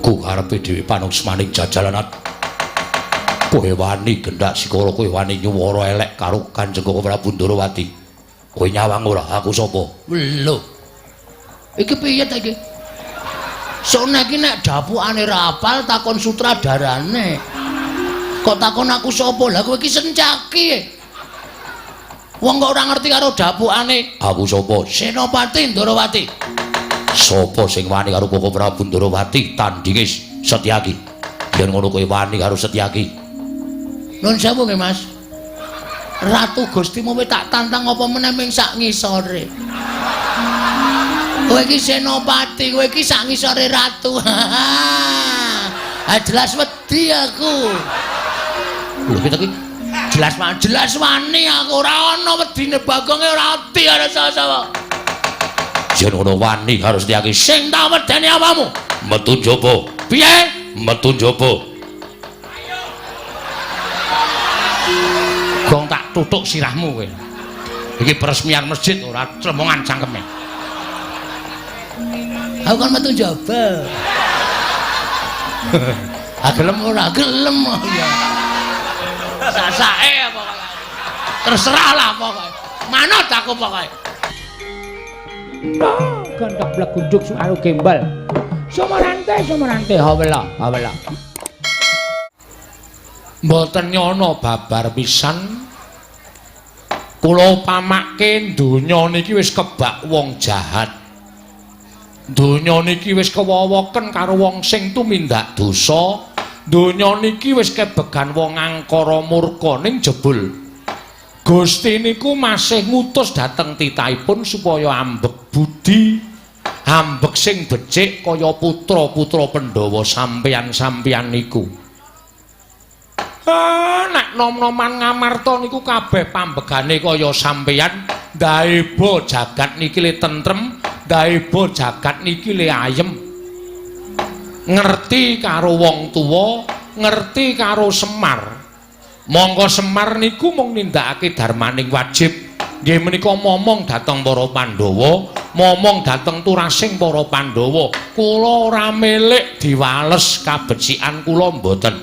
Ku karepe dhewe panungsmaning jajalanat. Kowe wani gendak sikara, kowe wani nyuwara elek karo Kanjeng Prabu Ndorowati. Kowe nyawang ora aku sapa? Lho. Iki piye ta iki? Sone iki nek dapukane ra apal takon sutradarane. Kok takon aku sapa? Lah kowe iki sencaki. Wong kok ora ngerti karo dapukane. Aku sapa? Senopati Ndorowati. Sapa sing wani karo Koko Prabu Ndorowati tandhinge Setyaki? Yen ngono kowe wani karo Setyaki. Nun sewu nggih, Mas. Ratu Gustimu wis tak tantang apa meneh ming sak ngisore. Kowe iki senopati, kowe iki sak ngisore ratu. Ah, jelas wedi aku. Lho kita iki Jelas wani aku ora ana wedine Bagonge ora ati karo sapa. yen ngono wani karo Setyaki. Sing tak wedeni apamu? Metu njaba. Piye? Metu njaba. Gong tak tutuk sirahmu kowe. Iki peresmian masjid ora tremongan cangkeme. Aku kan metu njaba. Gelem ora gelem ya. Sasake apa kok. Terserah lah pokoke. Manut aku pokoke. Gandak blagunduk suaru gembal. Somerante hawela. Mboten nyono babar pisan. Kula upamakke donya niki wis kebak wong jahat. Donya niki wis kewowoken karo wong sing tumindak dosa. Donya niki wis kebegan wong angkara murka ning jebul. Gusti niku masih ngutus dhateng titahipun supaya ambek budi, ambek sing becik kaya putra-putra Pandhawa sampeyan-sampeyan niku. Nek nom-noman ngamarta niku kabeh pambegane kaya sampeyan, daeba jagat niki le tentrem, daeba jagat niki le ayem. Ngerti karo wong tuwa, ngerti karo Semar. Monggo Semar niku mung nindakake darmaning wajib. Nggih menika momong dhateng para Pandhawa, momong dhateng turasing para Pandhawa. Kula ora milik diwales kabecikan kula mboten.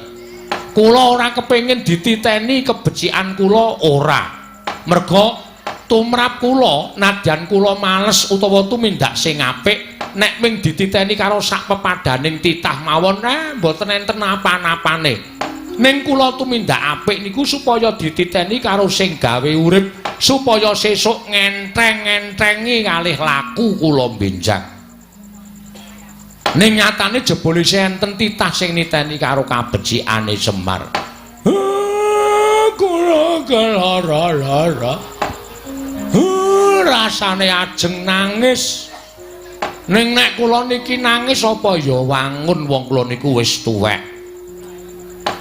Kula ora kepengin dititeni kebecikan kula ora. Merga tumrap kula nadyan kula males utawa tumindak sing apik, nek ming dititeni karo sak pepadaning titah mawon mboten enten apa-apane. Ning kula tumindak apik niku supaya dititeni karo sing gawe urip, supaya sesuk ngenteng-ngentengi kalih laku kula benjang. Ning nyatane jebule enten titah sing niteni karo kabecikane Semar. Kula kelara-lara. Rasane ajeng nangis. Ning nek kula niki nangis apa ya wangun wong kula niku wis tuwek.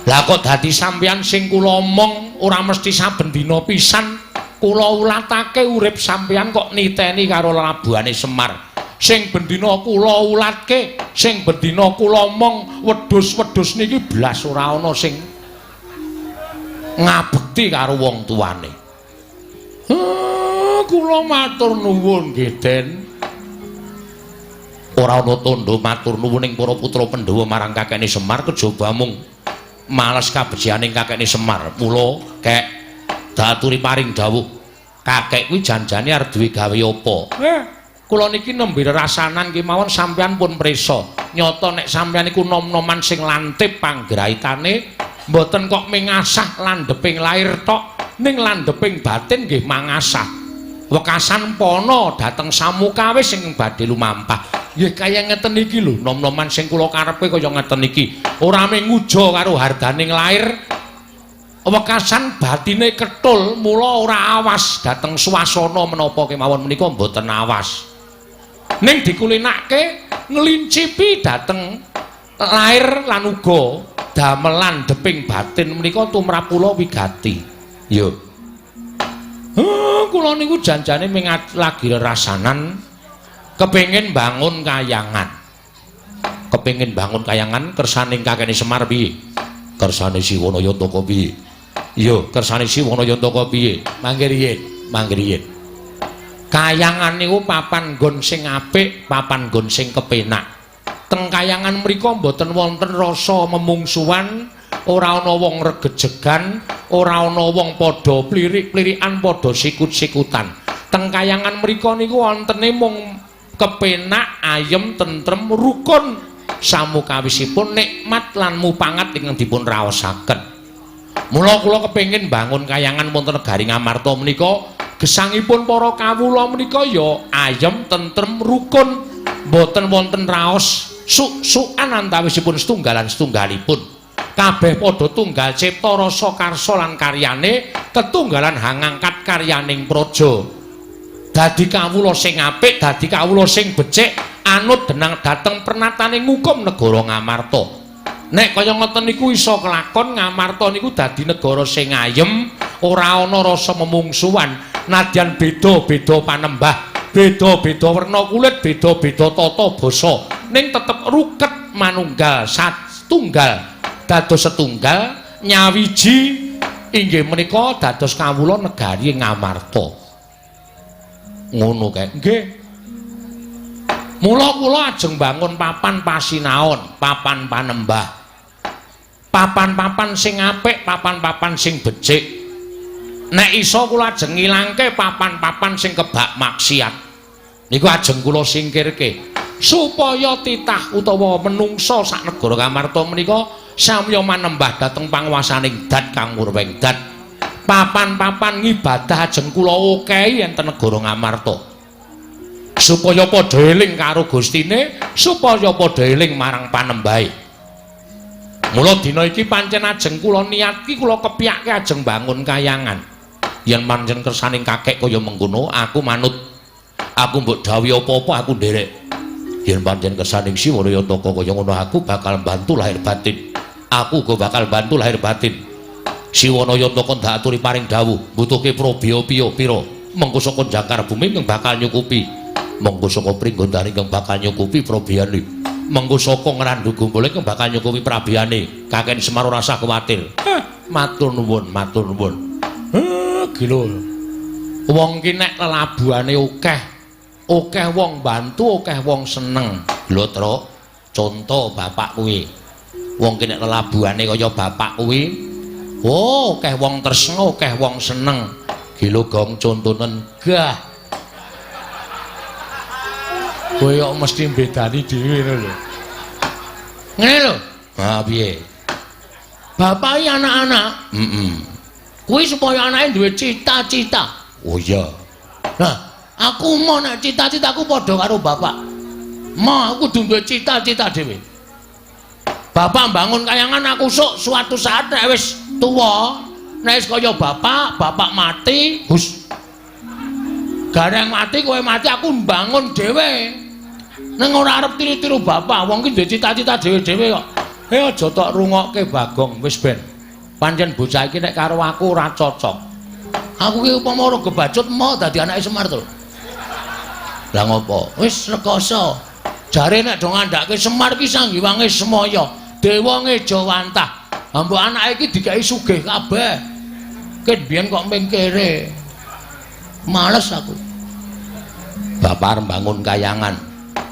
Lah kok dadi sampeyan sing kula omong ora mesti saben dina pisan kula ulatake urip sampeyan kok niteni karo labuhane Semar. Sing bendina kula ulatke, sing bendina kula omong wedhus-wedhus niki blas ora ana sing ngabekti karo wong tuane. Kula matur nuwun nggih, Den. Ora ana tandha matur nuwun ing para putra Pandhawa marang kakekne Semar kejaba mung males kabecianing kakekne Semar. Mula kek daturi paring dawuh. Kakek kuwi janjane arep duwe gawe apa? Kula niki nembe rasanan kemawon sampeyan pun prisa. Nyata nek sampeyan iku nom-noman sing lantip panggraitane, mboten kok mengasah landheping lair tok, ning landheping batin nggih mangasah. Wekasan pono dhateng samukawis sing badhe lumampah. Nggih kaya ngeten iki lho, nom-noman sing kula karepe kaya ngeten iki. Ora mung nguja karo hardaning lair, wekasan batine ketul, mula ora awas dhateng swasana menapa kemawon menika mboten awas. Ning dikulinake nglincipi dhateng lair lan uga damelan deping batin menika tumrap kula wigati. Yo. Kula niku janjane ming lagi rasanan kepengin bangun kayangan. Kepengin bangun kayangan kersaning kakene Semar piye? Kersane Siwanayantaka piye? Yo, kersane Siwanayantaka piye? Mangke riyen. Kayangan niku papan nggon sing apik, papan nggon sing kepenak. Teng kayangan mriku mboten wonten rasa memungsuhan, ora ana wong regejegan, ora ana wong padha plirik-plirikan, padha sikut-sikutan. Teng kayangan mriku niku wontene mung kepenak, ayem, tentrem, rukun samukawisipun nikmat lan mupangat ingkang dipun raosaken. Mula kula kepengin bangun kayangan wonten negari Ngamarta menika, gesangipun para kawula menika ya ayem, tentrem, rukun, boten wonten raos suk-sukan antawisipun setunggalan setunggalipun. Kabeh padha tunggal cipta rasa karsa lan karyane, tetunggalan hangangkat karyaning praja. Dadi kawula sing apik, dadi kawula sing becik, anut denang dhateng pernataning hukum negara Ngamarta. Nek kaya ngoten niku iso kelakon, Ngamarta niku dadi negara sing ayem, ora ana rasa memungsuhan. Nadyan beda-beda panembah, beda-beda werna kulit, beda-beda tata basa, ning tetep ruket manunggal satunggal dados setunggal nyawiji inggih menika dados kawula negari Ngamarta. Ngono kae. Nggih. Mula kula ajeng bangun papan pasinaon, papan panembah. Papan-papan sing apik, papan-papan sing becik. Nek iso kula ajeng ngilangke papan-papan sing kebak maksiat. Niku ajeng kula singkirke supaya titah utawa menungsa sak negara Ngamarta menika samya manembah dhateng panguwasaning Dat kang murweng Dat. Papan-papan ngibadah ajeng kula okehi enten negara Ngamarta. Supaya padha eling karo Gustine, supaya padha eling marang panembahe. Mula dina iki pancen ajeng kula niat ki kula kepiyake ajeng bangun kayangan. Yen pancen kersaning kakek kaya mengkono, aku manut. Aku mbok dawuhi apa-apa aku nderek. Yen pancen kersaning Siwaraya Taka kaya ngono, aku bakal bantu lahir batin. Aku uga bakal bantu lahir batin. Siwaraya Taka ndak aturi paring dawuh, mbutuhke probiya pira. Mengko saka jangkar bumi kang bakal nyukupi. Mengko saka pringgondane kang bakal nyukupi probiyane. Mengko saka ngrandu gumpule kang bakal nyukupi prabiyane. Kakek Semar ora usah kuwatir. Matur nuwun, matur nuwun. Gila. Wong ki nek lelabuhane akeh wong bantu, akeh wong seneng. Lho, Tru, conto bapak kuwi. Wong ki nek lelabuhane kaya bapak kuwi, oh, akeh wong tresna, akeh wong seneng. Gila gong contonen gah. Kowe kok mesti mbedani dhewe ngono lho. Ngene lho. Ha piye? Bapak iki anak-anak. Kuwi supaya anake duwe cita-cita. Oh iya. Nah, aku mau nek cita-citaku padha karo bapak. Mau aku kudu duwe cita-cita dhewe. Bapak bangun kayangan aku sok suatu saat nek wis tuwa, nek wis kaya bapak mati, hus. Gareng mati kowe mati aku mbangun dhewe. Ning ora arep tiru-tiru bapak, wong ki duwe cita-cita dhewe-dhewe kok. Aja tok rungokke Bagong, wis ben. Pancen bocah iki nek karo aku ora cocok. Aku ki upama ora gebacut mau dadi anake Semar to. Lah ngopo? Wis rekoso. Jare nek do ngandhake Semar ki sanggiwange semaya, dewa ngejawantah. Mbok anake iki dikai sugih kabeh. Ken biyen kok mengkere. Males aku. Bapak bangun kayangan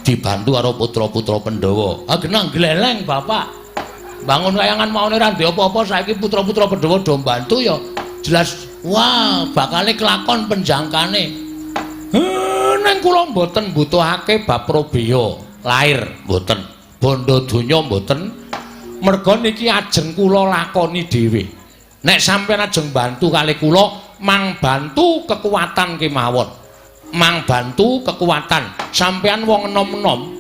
dibantu karo putra-putra Pandhawa. Ah genang gleleng bapak. Bangun kayangan maune ra ndek apa-apa, saiki putra-putra Pandhawa do mbantu ya. Jelas wah, bakale kelakon penjangkane. Neng kula mboten butuhake bab probeya lahir, mboten. Bondo donya mboten. Merga niki ajeng kula lakoni dhewe. Nek sampeyan ajeng bantu kali kula, mang bantu kekuatan kemawon. Mang bantu kekuatan. Sampeyan wong enom-enom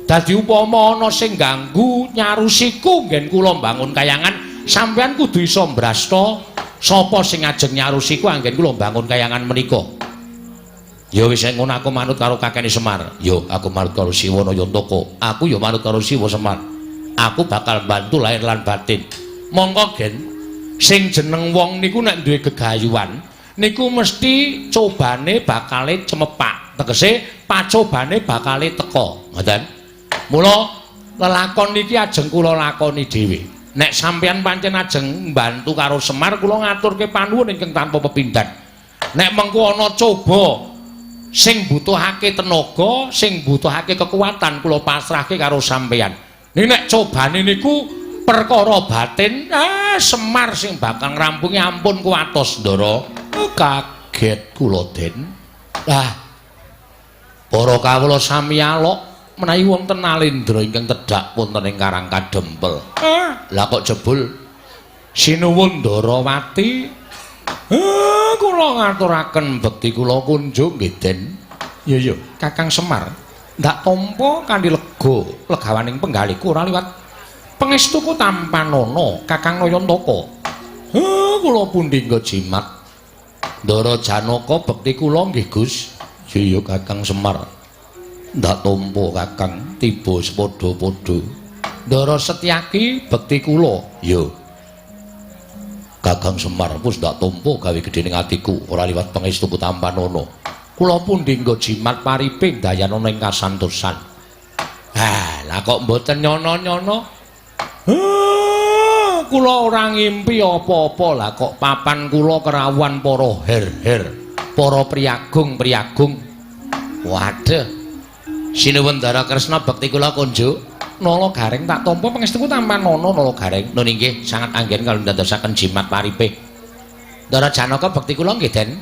dadi upama ana sing ganggu nyarusiku nggen kula mbangun kayangan, sampeyan kudu iso mbrasta sapa sing ajeng nyarusiku anggen kula mbangun kayangan menika. Ya wis ngono aku manut karo kakene Semar. Yo aku manut karo Siwanaya Taka. Aku ya manut karo Siwa Semar. Aku bakal bantu lahir lan batin. Mongko gen sing jeneng wong niku nek duwe gegayuhan niku mesti cobane bakale cemepak. Tegese pacobane bakale teka. Ngoten. Mula lelakon niki ajeng kula lakoni dhewe. Nek sampeyan pancen ajeng mbantu karo Semar, kula ngaturke panuwun ingkang tanpa pepindhan. Nek mengko ana coba sing butuhake tenaga, sing butuhake kekuatan, kula pasrahke karo sampeyan. Nek cobane niku perkara batin, Semar sing bakal ngrampungi ampun kuwatos Ndara. Kaget kula Den. Lah para kawula sami alok menawi wonten Alendra ingkang tedhak wonten ing Karang Kadempel. Lah kok jebul sinuwun Ndarawati. Kula ngaturaken bekti kula kunjung nggih Den. Ya Kakang Semar, ndak tampa kanthi lega legawaning penggaliku ora liwat pangestuku Tampanana Kakang Nayantaka. Kula pundi nggo jimat. Ndara Janaka bekti kula nggih Gus. Ya Kakang Semar. Ndak tampa Kakang tiba sepadha-padha. Ndara Setyaki bekti kula. Ya Kakang Semar wis ndak tampa gawe gedhening atiku ora liwat pangestuku Tampanana. Kula pundi nggo jimat pariping dayanana ing kasantosan. Lah kok mboten nyono-nyono? Kula ora ngimpi apa-apa lah kok papan kula kerawuhan para her-her, para priyagung-priyagung. Waduh. Sinuwun Ndara Kresna bekti kula kunjuk. Nala Garing tak tampa pangestuku Tampanana Nala Garing. Nun inggih sangat anggen kalau ndadosaken jimat pariping. Ndara Janaka bekti kula nggih Den.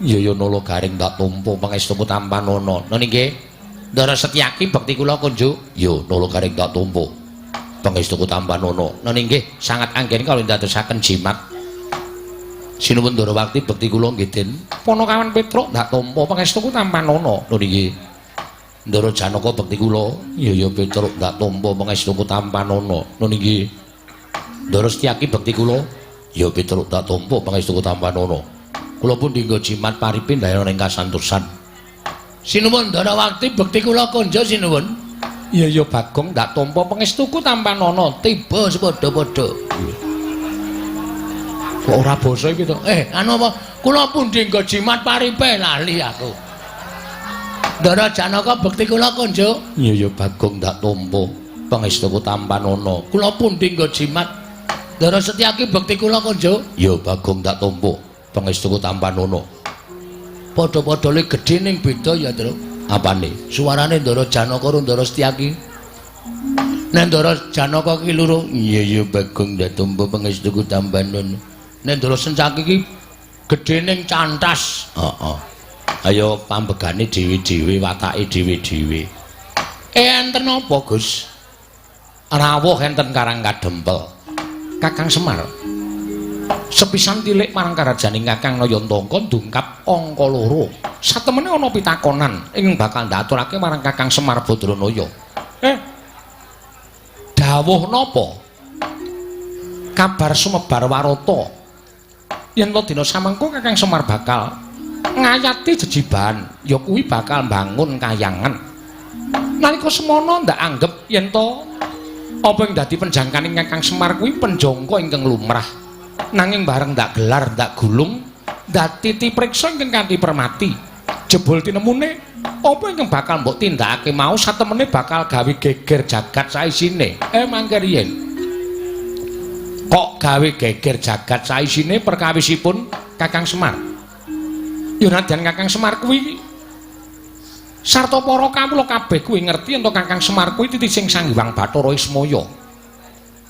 Ya Nala Garing tak tampa pangestuku Tampanana. Nun inggih Ndara Setyaki bekti kula kunjuk. Ya Nala Garing tak tampa pangestuku Tampanana. Nun inggih sangat anggen kalau ndadosaken jimat. Sinuwun Ndarawati bekti kula nggih Den. Panakawan Petruk tak tampa pangestuku Tampanana. Nun inggih Ndara Janaka bekti kula. Ya Petruk tak tampa pangestuku Tampanana. Nun inggih Ndara Setyaki bekti kula. Ya Petruk tak tampa pangestuku Tampanana. Kula pun dinggo jimat paripin dayanana ing kasantosan. Sinuwun Ndarawati bekti kula konja sinuwun. Ya Bagong ndak tampa pangestuku Tampanana tiba sepadha-padha. Kok ora basa iki to? Anu apa? Kula pun dinggo jimat paripe lali aku. Ndara Janaka bekti kula konja. Ya Bagong ndak tampa pangestuku Tampanana. Kula pun dinggo jimat. Ndara Setyaki bekti kula konja. Ya Bagong ndak tampa pangestuku Tampanana. Padha-padha le gedhe ning beda ya, Tru. Apane? Suarane Ndara Janaka karo Ndara Setyaki. Nek Ndara Janaka ki loro, iya Bagong ndak tampa pangestuku Tampanana. Nek Ndara Setyaki ki gedhe ning cantas. Heeh. Ayo pambegane dhewe-dhewe, watake dhewe-dhewe. Enten apa, Gus? Rawuh enten Karang Kadempel. Kakang Semar. Sepisan tilik marang karajaning Kakang Nayantaka ndungkap angka 2. Satemene ana pitakonan ing bakal ndaturake marang Kakang Semar Badranaya. Dawuh napa? Kabar sumebar warata. Yen to dina samengko Kakang Semar bakal ngayati jejiban, ya kuwi bakal mbangun kayangan. Nalika semono ndak anggep yen to apa ing dadi penjangkaning Kakang Semar kuwi penjangka ingkang lumrah. Nanging bareng ndak gelar ndak gulung dadi tipriksa ingkang kanthi permati. Jebul tinemune apa ingkang bakal mbok tindakake mau satemene bakal gawe geger jagat saisine. Mangke riyen. Kok gawe geger jagat saisine perkawisipun Kakang Semar? Ya nadyan Kakang Semar kuwi sarta para kawula kabeh kuwi ngerti yen Kakang Semar kuwi titi sing Sang Hyang Bathara Ismaya.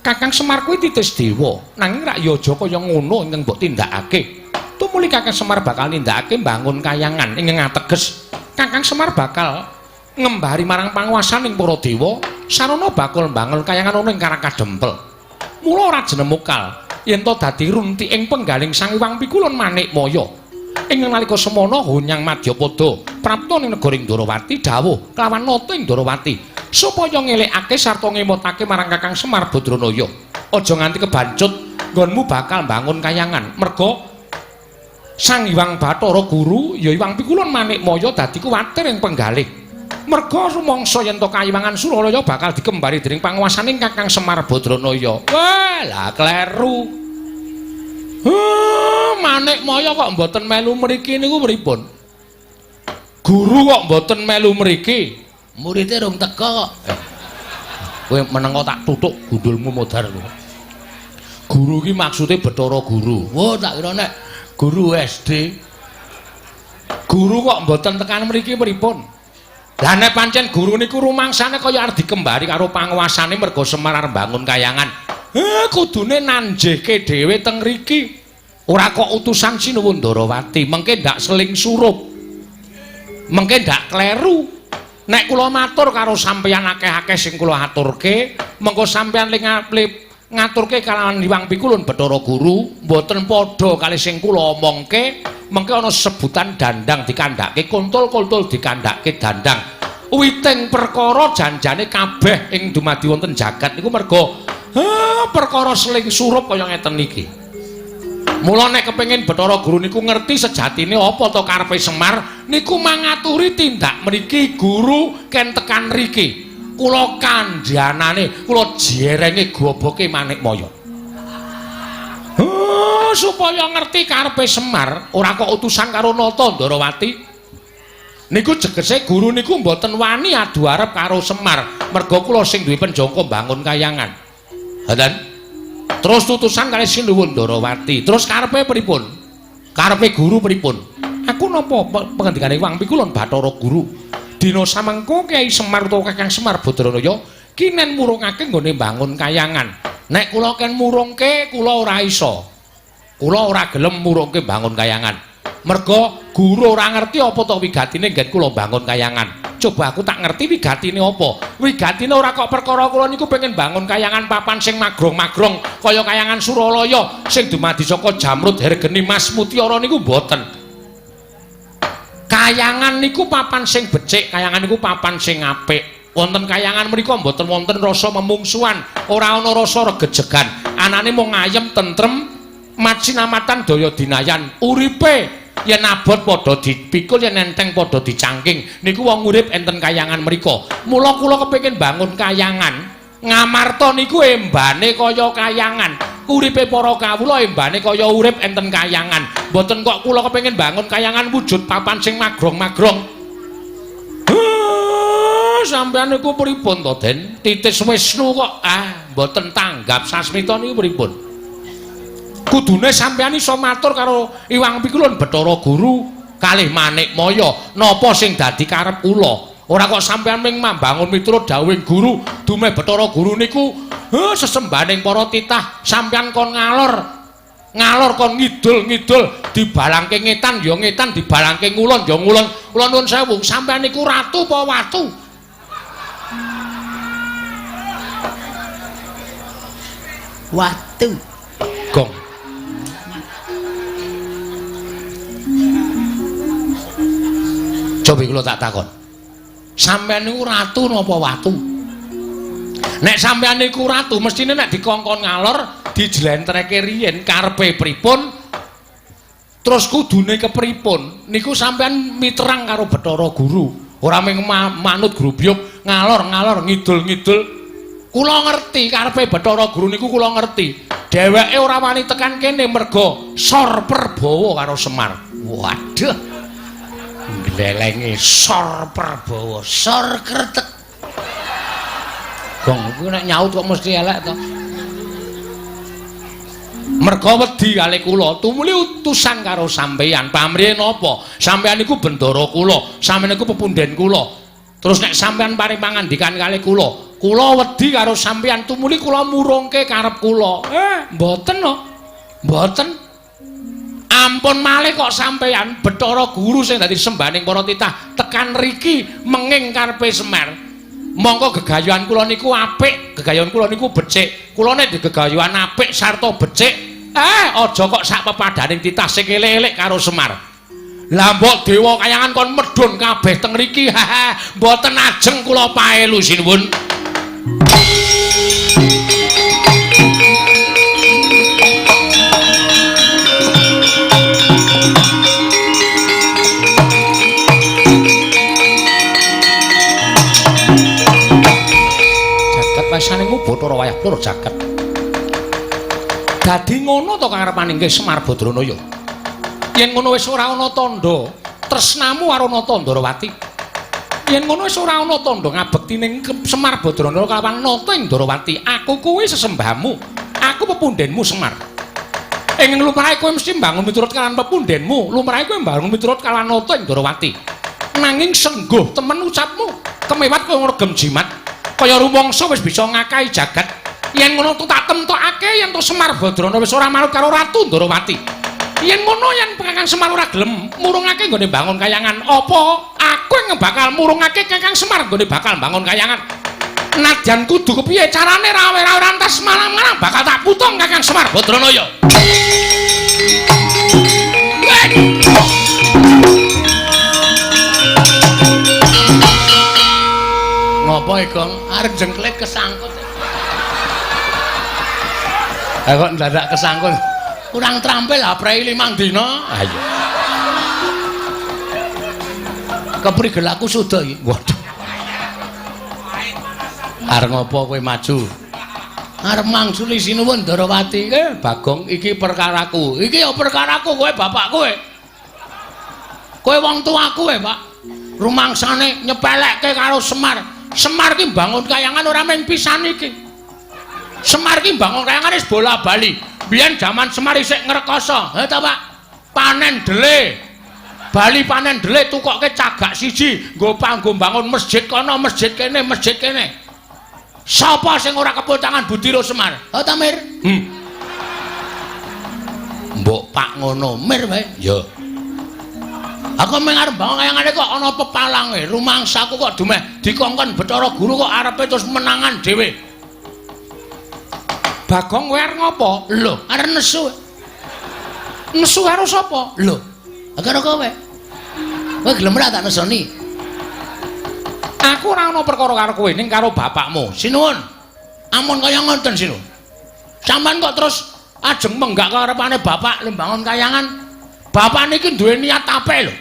Kakang Semar kuwi titis dewa, nanging rak ya aja kaya ngono ingkang mbok tindakake. Tumuli Kakang Semar bakal nindakake mbangun kayangan ingkang ateges. Kakang Semar bakal ngembari marang panguwasaning para dewa sarana bakal mbangun kayangan ana ing Karang Kadempel. Mula ora jenemukal yen to dadi runti ing penggaling Sang Hyang Pikulun Manikmaya. Ing nalika semana Hunyang Madyapada prapta ning negaring Ndarawati dawuh kelawan nata ing Ndarawati supaya ngelekake sarta ngemotake marang Kakang Semar Badranaya. Aja nganti kebancut nggonmu bakal mbangun kayangan. Merga Sang Hyang Bathara Guru ya Hyang Pikulun Manikmaya dadi kuwatir ing penggalih. Merga rumangsa yen to Kayiwangan Suralaya bakal dikembari dening panguwasaning Kakang Semar Badranaya. Wah, lah kleru. Manikmaya kok mboten melu mriki niku pripun? Guru kok mboten melu mriki? Muridé rung teka kok. Kowe menengo tak tutuk gundulmu modar. Guru ki maksude Bathara Guru. Wah, tak kira nek guru SD. Guru kok mboten tekan mriki pripun? Lah nek pancen guru niku rumangsane kaya arep dikembari karo panguwasane mergo Semar arep bangun kayangan. Kudune nanjehke dhewe teng mriki. Ora kok utusan Sinuwun Ndarawati, mengke ndak seling surup. Mengke ndak kleru. Nek kula matur karo sampeyan akeh-akeh sing kula aturke, mengko sampeyan ngaturke kalawan Hyang Pikulun Bathara Guru, mboten padha kali sing kula omongke, mengke ana sebutan dandang dikandhake, kuntul-kuntul dikandhake dandang. Witing perkara janjane kabeh ing dumadi wonten jagat niku merga perkara seling surup kaya ngeten niki. Mula nek kepengin Bathara Guru niku ngerti sejatine apa to karepe Semar, niku mangaturi tindak mriki Guru ken tekan mriki. Kula kandhanane, kula jerenge goboke Manikmaya. Supaya ngerti karepe Semar, ora kok utusan karo Nata Ndarawati. Niku jegese Guru niku mboten wani adu arep karo Semar, merga kula sing duwe penjangka bangun kayangan. Ngoten. Terus tutusan kali Sinuwun Ndarawati. Terus karepe pripun? Karepe Guru pripun? Aku napa pengendikane Hyang Pikulun Bathara Guru? Dina samengko Kyai Semar utawa Kakang Semar Badranaya kinen murungake nggone bangun kayangan. Nek kula ken murungke kula ora iso. Kula ora gelem murungke bangun kayangan. Merga Guru ora ngerti apa to wigatine nggen kula bangun kayangan. Coba aku tak ngerti wigatine apa. Wigatine ora kok perkara kula niku pengen bangun kayangan papan sing magrong-magrong kaya kayangan Suralaya sing dumadi saka Jamrud Hergeni Mas Mutiara niku mboten. Kayangan niku papan sing becik, kayangan niku papan sing apik. Wonten kayangan mriku mboten wonten rasa memungsuhan, ora ana rasa regejegan. Anane mung ayem tentrem, macinamatan daya dinayan. Uripe yen abot padha dipikul, yen enteng padha dicangking. Niku wong urip enten kayangan mriku. Mula kula kepengin bangun kayangan. Ngamarta niku embane kaya kayangan. Uripe para kawula embane kaya urip enten kayangan. Mboten kok kula kepengin bangun kayangan wujud papan sing magrong-magrong. Sampeyan niku pripun to, Den? Titis Wisnu kok mboten tanggap sasmita niku pripun? Kudune sampeyan iso matur karo Hyang Pikulun Bathara Guru kalih Manikmaya napa sing dadi karep kula. Ora kok sampeyan ming mambangun miturut dawuhing Guru, dumeh Bathara Guru niku sesembaning para titah sampeyan kon ngalor kon ngidul dibalangke ngetan ya ngetan, dibalangke ngulon ya ngulon. Kula nuwun sewu, sampeyan niku ratu apa watu? Watu. Gong. Coba kula tak takon. Sampeyan niku ratu napa watu? Nek sampeyan niku ratu, mestine nek dikongkon ngalor, dijlentreke riyen karepe pripun? Terus kudune kepripun? Niku sampeyan miterang karo Bathara Guru. Ora mung manut grubyuk ngalor ngidul-ngidul. Kula ngerti karepe Bathara Guru niku kula ngerti. Dheweke ora wani tekan kene merga Sor Prabawa karo Semar. Waduh. Glelenge Sor Prabawa, Sor Kretek. Gong kuwi nek nyaut kok mesti elek to. Merga wedi kali kula, tumuli utusan karo sampeyan. Pamrih napa? Sampeyan niku bendara kula, sampeyan niku pepunden kula. Terus nek sampeyan paring pangandikan kali kula, kula wedi karo sampeyan, tumuli kula murungke karep kula. Mboten no. Mboten. Ampun malih kok sampeyan Bathara Guru sing dadi sembaning para titah tekan mriki menging karepe Semar. Mongko gegayuhan kula niku apik, gegayuhan kula niku becik. Kula nek gegayuhan apik sarta becik, aja kok sak pepadaning titah sing elek-elek karo Semar. Lah mbok dewa kayangan kon medhun kabeh teng mriki. Mboten ajeng kula paelu sinuwun. Pasane ku Bathara wayah plur jagat. Dadi ngono to karepaning nggih Semar Badranaya. Yen ngono wis ora ana tandha tresnamu karo Nata Ndarawati. Yen ngono wis ora ana tandha ngabektining Semar Badranaya kalawan Nata Ndarawati. Aku kuwi sesembahmu. Aku pepundenmu Semar. Ing lumrahe kowe mesti mbangun miturut kalawan pepundenmu. Lumrahe kowe mbangun miturut kalawan Nata Ndarawati. Nanging sengguh temen ucapmu. Kemewat kaya ngono gem jimat. Kaya rumangsa wis bisa ngakahi jagat. Yen ngono tak temtokake yen to Semar Badrana wis ora manut karo Ratu Ndarawati. Yen ngono yen Kakang Semar ora gelem murungake nggone bangun kayangan, apa aku yang bakal murungake Kakang Semar nggone bakal bangun kayangan. Nadyan kudu kepiye carane rawe-rawe rantas malang-malang bakal tak putung Kakang Semar Badrana ya. Ngopo Gong? Arep jengklik kesangkut. Kok ndadak kesangkut. Kurang trampil ha prei 5 dina. Ayo. Keprigel aku suda iki. Waduh. Arep ngopo kowe maju? Arep mangsuli Sinuwun Ndarawati. Bagong iki perkaraku. Iki ya perkaraku kowe bapak kowe. Kowe wong tuaku Pak. Rumangsane nyepelekke karo Semar. Semar ki bangun kayangan ora mung pisan iki. Semar ki bangun kayangan wis bola-bali. Biyen jaman Semar isih ngrekoso. Ta Pak. Panen dele. Bali panen dele tukokke cagak siji, nggo panggo bangun masjid kono, masjid kene, masjid kene. Sapa sing ora kepul tangan Budiro Semar? Ha ta Mir? Mbok Pak ngono, Mir wae. Ya. Aku mung arep bangun kayangane kok ana pepalange. Rumangsaku kok dumeh dikongkon Bathara Guru kok arepe terus menangan dhewe. Bagong kowe arep ngopo? Lho, arep nesu. Nesu karo sapa? Lho, karo kowe. Kowe gelem ora tak nesoni? Aku ora ana perkara karo kowe ning karo bapakmu. Sinuwun. Amun kaya ngoten Sinuwun. Sampeyan kok terus ajeng menggak karepane bapak lembangun kayangan. Bapak niki duwe niat apik lho.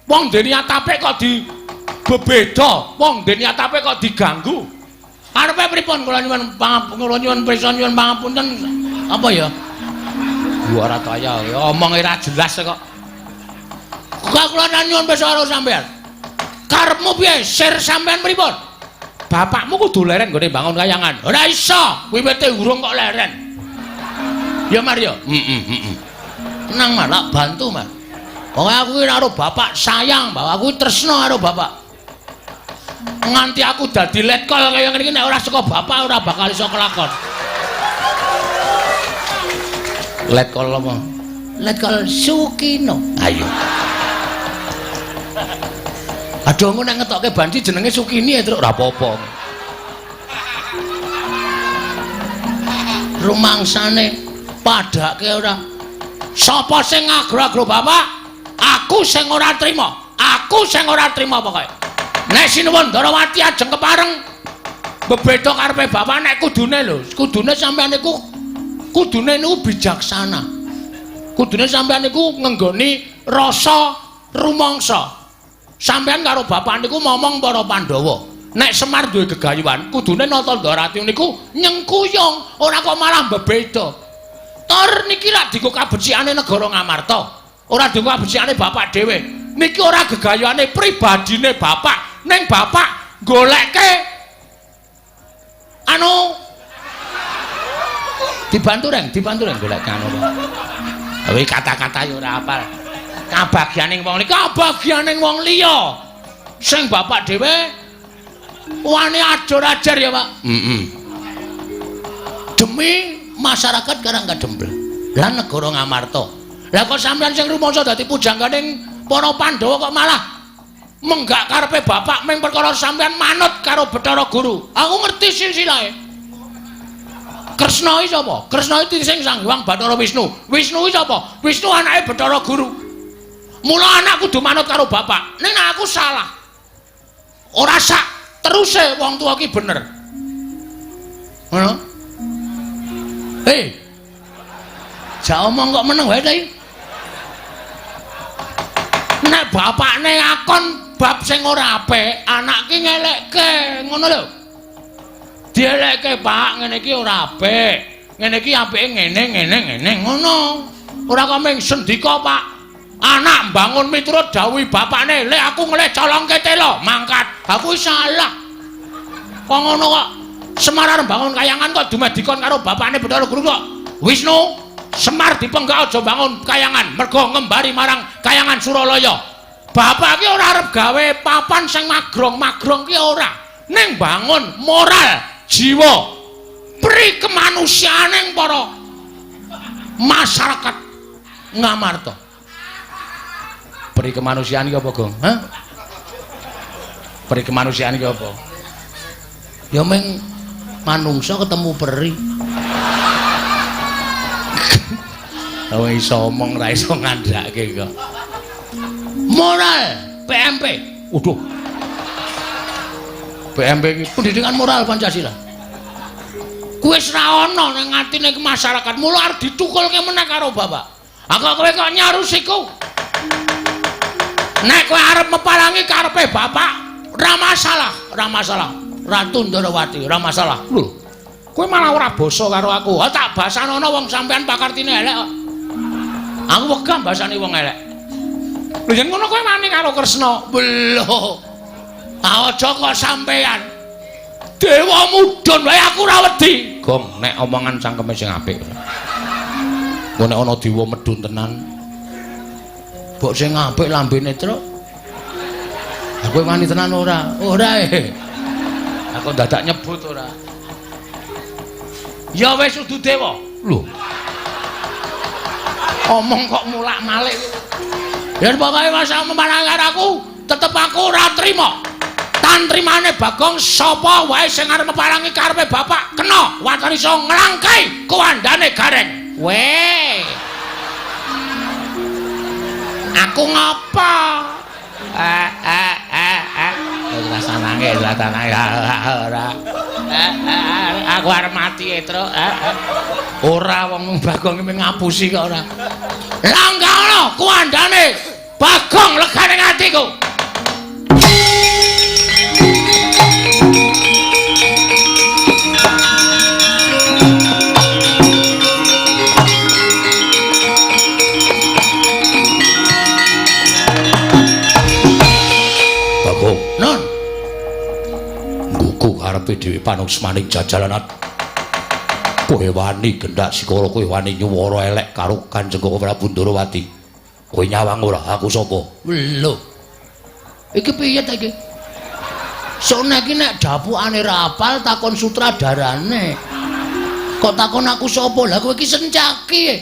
Wong duwe niat apik kok dibebeda, wong duwe niat apik kok diganggu. Arepe pripun kula nyuwun prisa nyuwun pangapunten. Apa ya? Ora kaya omong ora jelas kok. Kok kula nyuwun prisa karo sampean. Karepmu piye? Sir sampean pripun? Bapakmu kudu leren nggone bangun kayangan. Ora iso, wiwite urung kok leren. Ya Mar ya. Tenang Mar, tak bantu Mar. Wong aku iki karo bapak sayang, bahwa aku tresna karo bapak. Nganti aku dadi letkol kaya ngene iki nek ora saka bapak ora bakal iso kelakon. Letkol apa? Letkol Sukino. Ayo. Aduh engko nek ngetokke Bandi jenenge Sukini ya, Truk, ora apa-apa. Rumangsane padake ora. Sapa sing ngagro-agro bapak? Aku sing ora trima. Aku sing ora trima pokoke. Nek Sinuwun Ndarawati ajeng kepareng bebeda karepe bapak nek kudune lho. Kudune sampeyan niku kudune niku bijaksana. Kudune sampeyan niku ngenggoni rasa rumangsa. Sampeyan karo bapak niku momong para Pandhawa. Nek Semar duwe gegayuhan, kudune nata Ndarawati niku nyengkuyung, ora kok malah bebeda. Tor niki lak dienggo kabecikane negara Ngamarta. Ora dienggo kabecikane bapak dhewe. Niki ora gegayuhane pribadine bapak. Ning bapak goleke anu dibantu reng golek anu. Kuwi kata-kata yo ora apal. Kabagyaning wong liya, kabagyaning wong liya. Sing bapak dhewe wani ajar-ajar ya, Pak. Demi masyarakat Karang Kadempel lan negara Ngamarta. Lah kok sampeyan sing rumangsa dadi pujangganing para Pandhawa kok malah menggak karepe bapak ming perkara sampeyan manut karo Bathara Guru. Aku ngerti silsilahe. Kresna iki sapa? Kresna iki sing Sang Hyang Bathara Wisnu. Wisnu iki sapa? Wisnu anake Bathara Guru. Mula anak kudu manut karo bapak. Ning aku salah. Ora sak teruse wong tuwa ki bener. Ngono? Hei. Ja omong kok meneng wae ta iki? Nek bapakne ngakon bab sing ora apik, anak ki ngelekke, ngono lho. Dielekke, Pak, ngene iki ora apik. Ngene iki apike ngene, ngono. Ora kok ming sendika, Pak. Anak bangun miturut dawuh bapakne, lek aku ngeleh colongke telo, mangkat. Aku salah. Kok ngono kok Semar arep bangun kayangan kok dumeh dikon karo bapakne Bathara Guru kok. Wisnu, Semar dipenggak aja bangun kayangan, mergo ngembari marang kayangan Suralaya. Bapak ki ora arep gawe papan sing magrong ki ora. Ning bangun moral, jiwa, pri kemanusiaaning para masyarakat Ngamarta. Pri kemanusiaan iki apa, Gong? Hah? Pri kemanusiaan iki apa? Ya meng manungsa ketemu peri. Oh iso omong ra iso ngandhake kok. Moral PMP. Waduh. PMP iki pendidikan moral Pancasila. Kuwi wis ra ana ning atine masyarakat, mula arep ditukulke meneh karo bapak. Aku kowe kok nyarusiku. Nek kowe arep mepalangi karepe bapak, ora masalah. Ratu Ndarawati, ora masalah. Lho. Kowe malah ora basa karo aku. Tak basanono wong sampean pakartine elek kok. Aku wegah basane wong elek. Lho yen ngono kowe wani karo Kresna. Lho. Aja kok sampean. Dewa mudhun wae aku ora wedi. Gong, nek omongan cangkeme sing apik. Kok nek ana dewa medhun tenan. Mbok sing apik lambene truk. Aku wani tenan ora? Ora. Aku dadak nyebut ora. Ya wis udu dewa. Lho. Omong kok mulak-malik. Yen pokoke masa memarang karo aku, tetep aku ora trima. Tantrimane Bagong sapa wae sing arep meparangi karepe bapak kena watane iso nglangkai kuwandane gareng. Weh. Aku ngapa? Rasanange ora. Aku arep mati Truk. Ora wong Bagong iki ngapusi kok ora. Langkahno kuwandane Bagong legane atiku. Non ngguku karepe dhewe panungsmaning jajalanat kowe wani gendak sikara kowe wani nyuwara elek karo Kanjeng Prabu Ndarawati kowe nyawang ora aku sapa lho iki piye ta iki sone iki nek dapukane ra apal takon sutradarane kok takon aku sapa lha kowe iki sencaki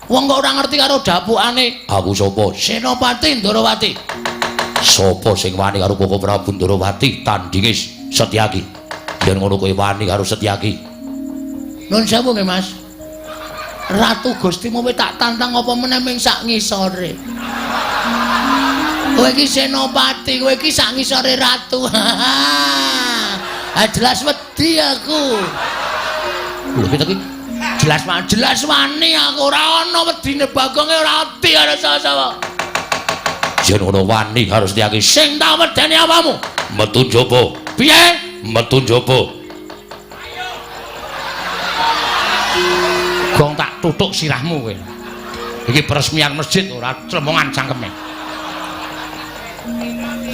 wong kok ora ngerti karo dapukane aku sapa Senopati Ndarawati. Sopo sing wani karo Koko Prabu Ndarawati tandinge Setyaki. Yen ngono kowe wani karo Setyaki. Nun sewu nggih Mas. Ratu Gustimu wis tak tantang apa meneh ming sak ngisore. Kowe iki Senopati, kowe iki sak ngisore ratu. Jelas wedi aku. Lho kita iki jelas wani aku ora ana wedine Bagonge ora ati karo sapa-sapa. Yen ngono wani harus diaki sing tak medeni apamu metu njaba piye metu njaba Gong tak tutuk sirahmu kowe iki peresmian masjid ora tremongan cangkeme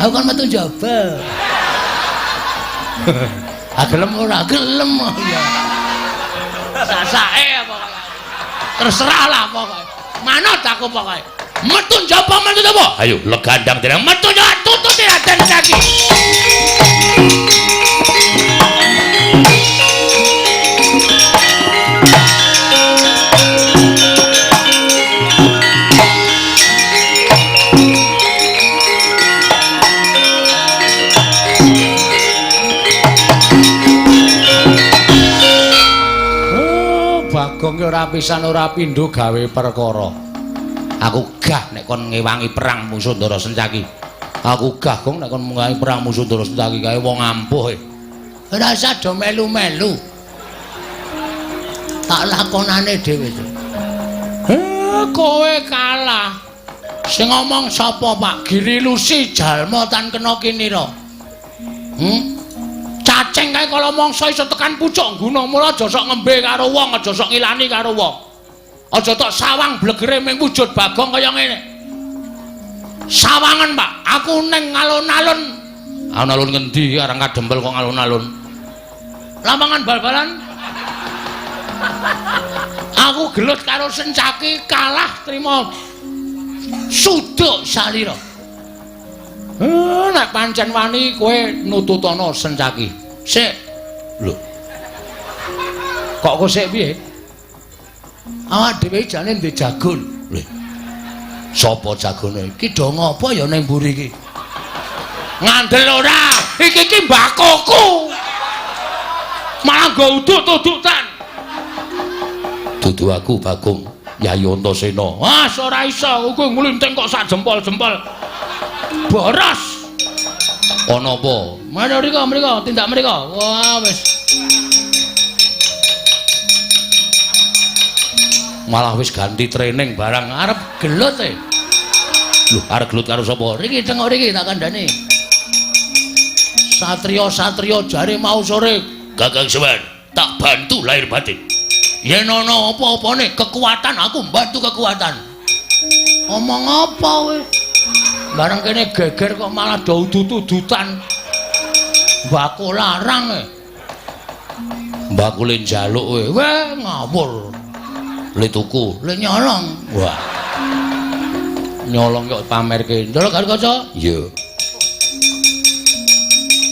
aku kan metu njaba gelem ora gelem ya sasake apa terserah lah pokoke manut aku pokoke metu njaba ayo legandang dereng metu njaba tutut Raden Setyaki Bagong ora pisan ora pindho gawe perkara. Aku gah nek kon ngewangi perang musuh Ndara Setyaki. Aku gah Gong nek kon ngewangi perang musuh Ndara Setyaki kae wong ampuh. Ora usah do melu-melu. Tak lakonane dhewe. Kowe kalah. Sing ngomong sapa Pak Giri Lusi jalma tan kena kinira. Cacing kae kala mangsa iso tekan pucuk gunung mula aja sok ngembe karo wong, aja sok ngilani karo wong. Aja tok sawang blegere ming wujud Bagong kaya ngene. Sawangan, Pak. Aku ning alun-alun. Alun-alun ngendi arang kadempel kok alun-alun? Lapangan bal-balan. Aku gelut karo Setyaki kalah trima Suduk salira. Nek pancen wani kowe nututana Sencaki. Sik. Lho. Kok kok sik piye? Awak dhewe jane ndek jagon. Lho. Sapa jagone? Ki do ngopo ya ning mburi iki? Ngandel ora. Iki mbakoku. Malah nggo uduk-udukan. Dudu aku Bagong Yayi Antasena. Ah, ora iso. Kowe nglinting kok sak jempol-jempol. Boros. Ana apa? Mriko, tindak mriko. Wah, wis. Malah wis ganti training barang arep gelut e. Lho, arep gelut karo sapa? Riki tengok riki tak kandhani. Satria jare mau sore Kakang Semar tak bantu lahir batin. Yen ana apa-apane kekuatan aku bantu kekuatan. Omong apa kowe? Bareng kene geger kok malah do udut-udutan. Mbako larang e. Mbakule njaluk kowe. Weh ngawur. Le tuku, le nyolong. Wah. Nyolong kok pamerke. Ndelok karo kaca? Iya.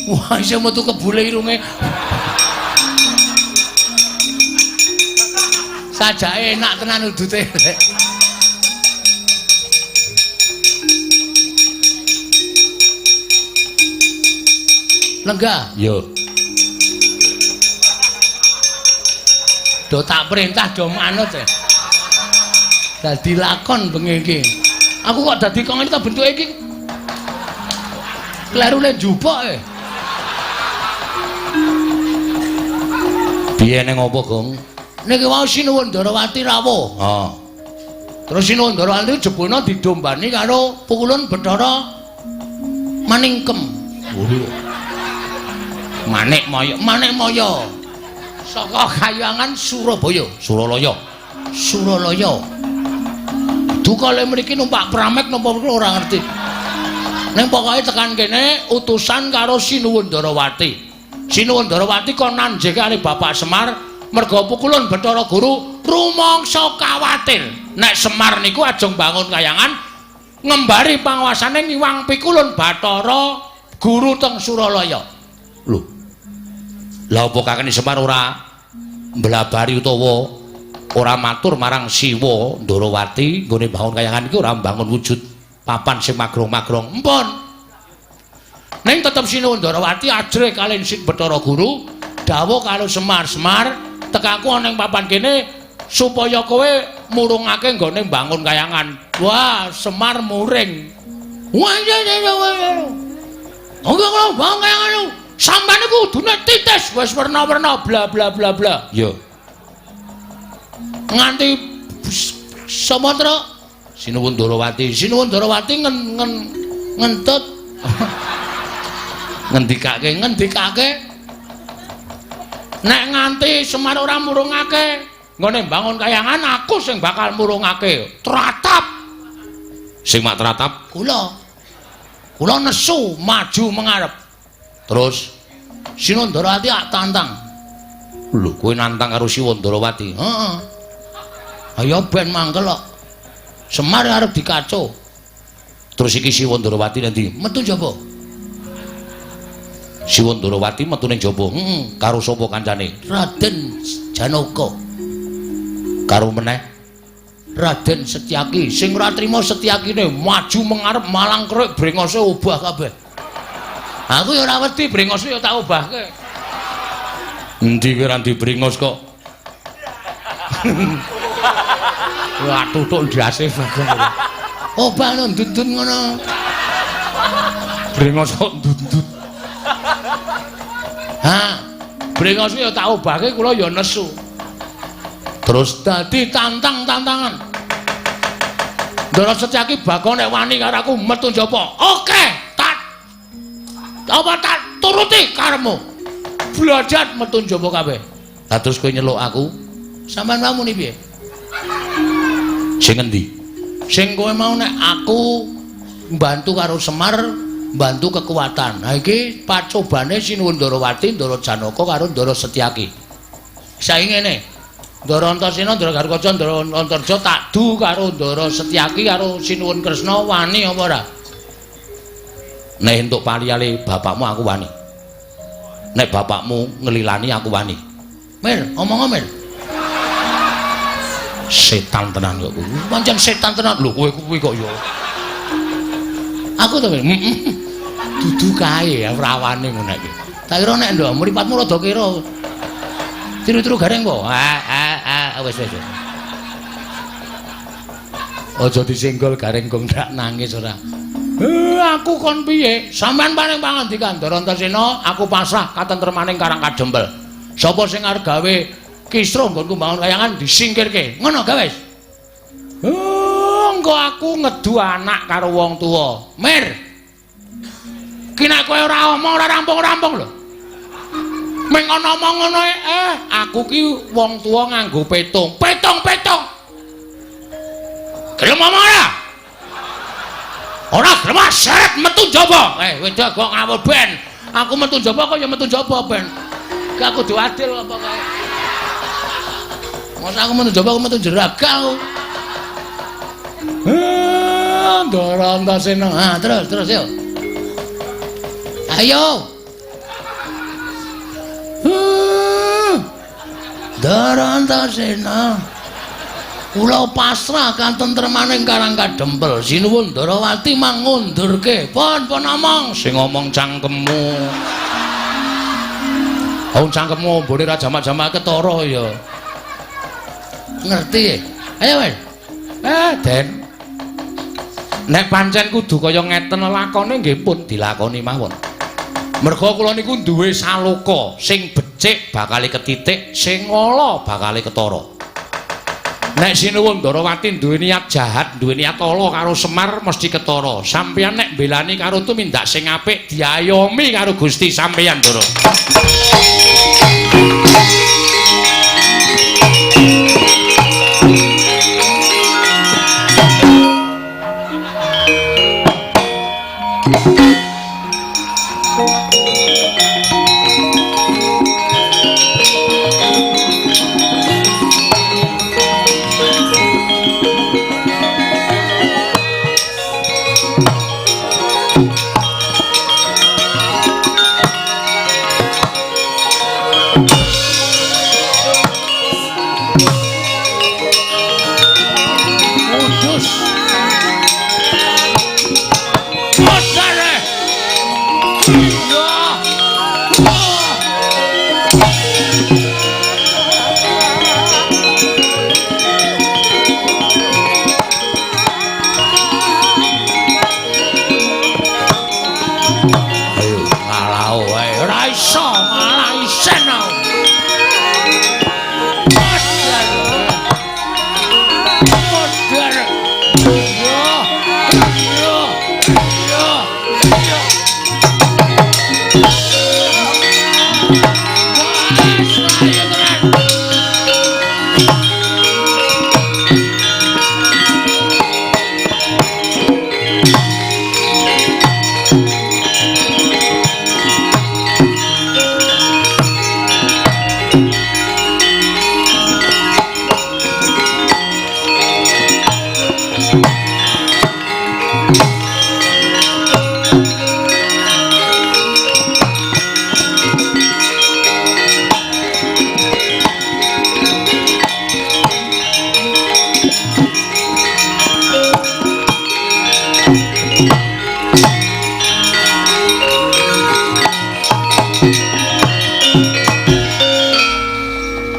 Wah, iso metu kebule irunge. Sajake enak tenan udute. Lenggah? Yo. Do tak perintah do manut e. Dadi lakon bengi iki. Aku kok dadi kong iki bentuke iki. Klerune njupuk e. Piye ning apa, Gong? Niki wau Sinuwun Ndarawati rawuh. Heeh. Terus Sinuwun Ndarawati jebulna didombani karo pukulun Bathara Maningkem. Manik Maya. Saka Kahyangan Surabaya. Suralaya. Dukale mriki numpak pramek napa ora ngerti. Ning pokoke tekan kene utusan karo Sinuwun Ndarawati. Sinuwun Ndarawati kon nanjih kali Bapak Semar merga pukulun Bathara Guru rumangsa kawatir nek Semar niku ajeng bangun Kahyangan ngembari panguwasane ngiwang pikulun Bathara Guru teng Suralaya. Lho. Lah apa kakene Semar ora mblabari utawa ora matur marang Siwa Ndarawati nggone bangun Kahyangan iki ora mbangun wujud papan sing magrong-magrong. Empun. Ning tetep Sinuwun Ndarawati ajrih kalih Sing Bathara Guru dawuh karo Semar tekaku ana ing papan kene supaya kowe murungake nggone mbangun Kahyangan. Wah, Semar muring. Wah, Enggak bangun Kahyangan lu. Sampeyan iku kudune titis wis werna-werna bla bla bla bla. Yo. Nganti samatra Sinuwun Ndarawati ngentut ngendikake nek nganti Semar ora murungake nggone bangun Kahyangan aku sing bakal murungake. Tratap sing mak tratap kula nesu maju mengarep. Terus Sinuwun Ndarawati tantang. Lho kowe nantang karo Sinuwun Ndarawati? Heeh. Ayo ben mangkel kok. Semar arep dikaco. Terus iki Sinuwun Ndarawati nanti metu njaba. Sinuwun Ndarawati metu ning jaba. Karo sapa kancane? Raden Janaka. Karo meneh Raden Setyaki. Sing ora trima Setyakine maju mengarep malang kerik brengose obah kabeh. Aku ya ora wedi brengose ya tak obahke. Endi kowe ra dibrengos kok? Wah tutuk ndase Bagong. Obah no ndundun ngono. Brengos kok ndundut. Brengos ya tak obahke kula ya nesu. Terus dadi tantangan. Ndara Setyaki Bagong nek wani karo aku metu njaba. Oke, tak turuti karepmu. Blajat metu njaba kabeh. Lah terus kowe nyeluk aku. Sampeyan mau muni piye? Sing endi? Sing kowe mau nek aku mbantu karo Semar mbantu kekuatan. Ha iki pacobane Sinuwun Ndarawati, Ndara Janaka karo Ndara Setyaki. Saiki ngene. Ndara Antasena, Ndara Garukaca, Ndara Antarja tak du karo Ndara Setyaki karo Sinuwun Kresna wani apa ora? Nek entuk paliyale bapakmu aku wani. Nek bapakmu ngelilani aku wani. Mir, omong Mir. Setan tenan kok kuwi. Pancen setan tenan. Lho kowe kuwi kok ya. Aku to, dudu kae ora wani ngono iki. Tak kira nek ndok mripatmu rada kira. Tiru-tiru gareng po. Wis. Aja disenggol gareng kok ndak nangis ora. Aku kon piye? Sampeyan paring pangandikan Ndara Antasena, aku pasrah katentremaning Karang Kadempel. Sapa sing arep gawe kisra nggonku mbangun kayangan disingkirke. Ngono ga wis? Engko aku ngedu anak karo wong tuwa. Mir. Ki nek kowe ora omong ora rampung-rampung lho. Meng ana omong ngono aku ki wong tuwa nganggo petung. Petung. Gelem omong ora? Ora gelem seret metu njaba. Wedok kok ngawur ben. Aku metu njaba kok ya metu njaba ben. Ki aku kudu adil apa kae. Mosok aku metu njaba aku metu jeragal. Ndara Antasena. Terus yo. Ayo. Ndara Antasena. Kula pasrah katentremaning Karang Kadempel. Sinuwun Ndarawati mangundurke. Pon omong. Sing ngomong cangkemmu. Wong cangkemmu mbone ra jamak-jamak ketara ya. Ngerti? Ayo wis. Den. Nek pancen kudu kaya ngeten lakone nggih pun dilakoni mawon. Merga kula niku duwe saloka, sing becik bakale ketitik, sing ala bakale ketara. Nek Sinuwun Ndarawati duwe niat jahat, duwe niat ala karo Semar mesti ketara. Sampeyan nek mbelani karo tumindak sing apik diayomi karo Gusti sampeyan, Ndara.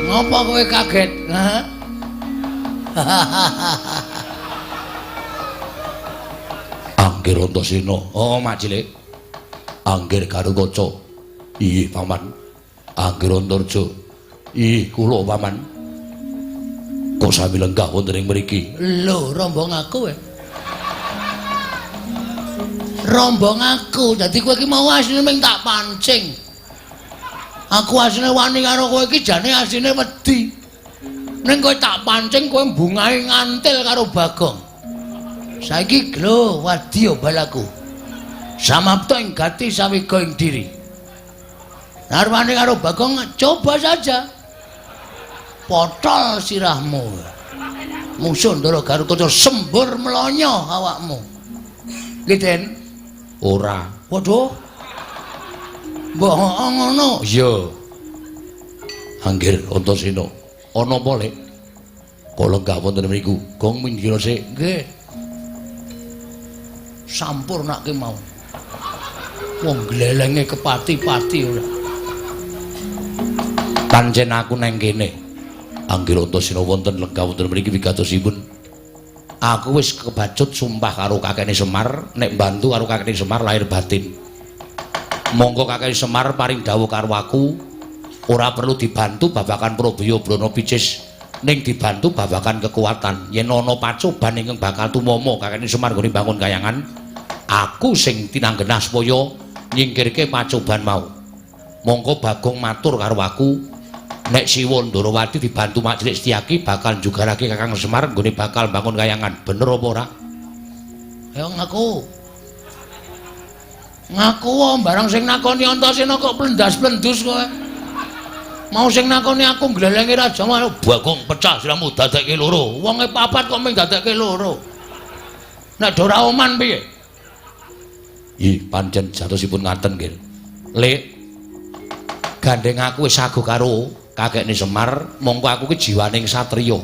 Ngapa kowe kaget? Anggir Antasena. Oh, Mak Cilik. Anggir Garukaca. Iye, Paman. Anggir Antarja. Iye, kula Paman. Kok sami lenggah wonten ing mriki? Lho, rombong aku rombong aku. Dadi kowe iki mau asline mung tak pancing. Aku asline wani karo kowe iki jane asline wedi. Ning kowe tak pancing kowe bungahe ngantil karo Bagong. Saiki lho wadi balaku. Samapta ing gati sawiga ing diri. Narwane karo Bagong coba saja. Potol sirahmu. Mungsuh Ndara Garukaca sembur melonyo awakmu. Nggih, Den. Ora. Waduh. Mbok ngono. Iya. Anggir Antasena. Ana apa, Lek? Kala gak wonten mriku. Gong minggir sik. Nggih. Sampurnake mau. Wong glelenge kepati-pati ora. Pancen aku neng kene. Anggir Antasena wonten lenggah wonten mriki wigatosipun. Aku wis kebacut sumpah karo kakekne Semar nek bantu karo kakekne Semar lahir batin. Monggo kakekne Semar paring dawuh karo aku ora perlu dibantu babakan Prabaya Brana Picis ning dibantu babakan kekuatan. Yen ana pacoban ingkang bakal tumama kakekne Semar nggone bangun kayangan, aku sing tinanggenah supaya nyingkirke pacoban mau. Monggo Bagong matur karo aku nek Siwa Ndarawati dibantu Mak Cilik Setyaki bakal jugarake Kakang Semar nggone bakal bangun kayangan. Bener apa ora? Ya ngaku. Ngaku barang sing nakoni Antasena kok plendas-plendus kowe. Mau sing nakoni aku glelenge raja malah Bagong pecah siramu dadekke loro. Wonge papat kok mung dadekke loro. Nek Dora Oman piye? Ih, pancen jatosipun ngaten nggih. Lek gandeng aku wis saguh karo kakekne Semar, mongko aku ki jiwaning satriya.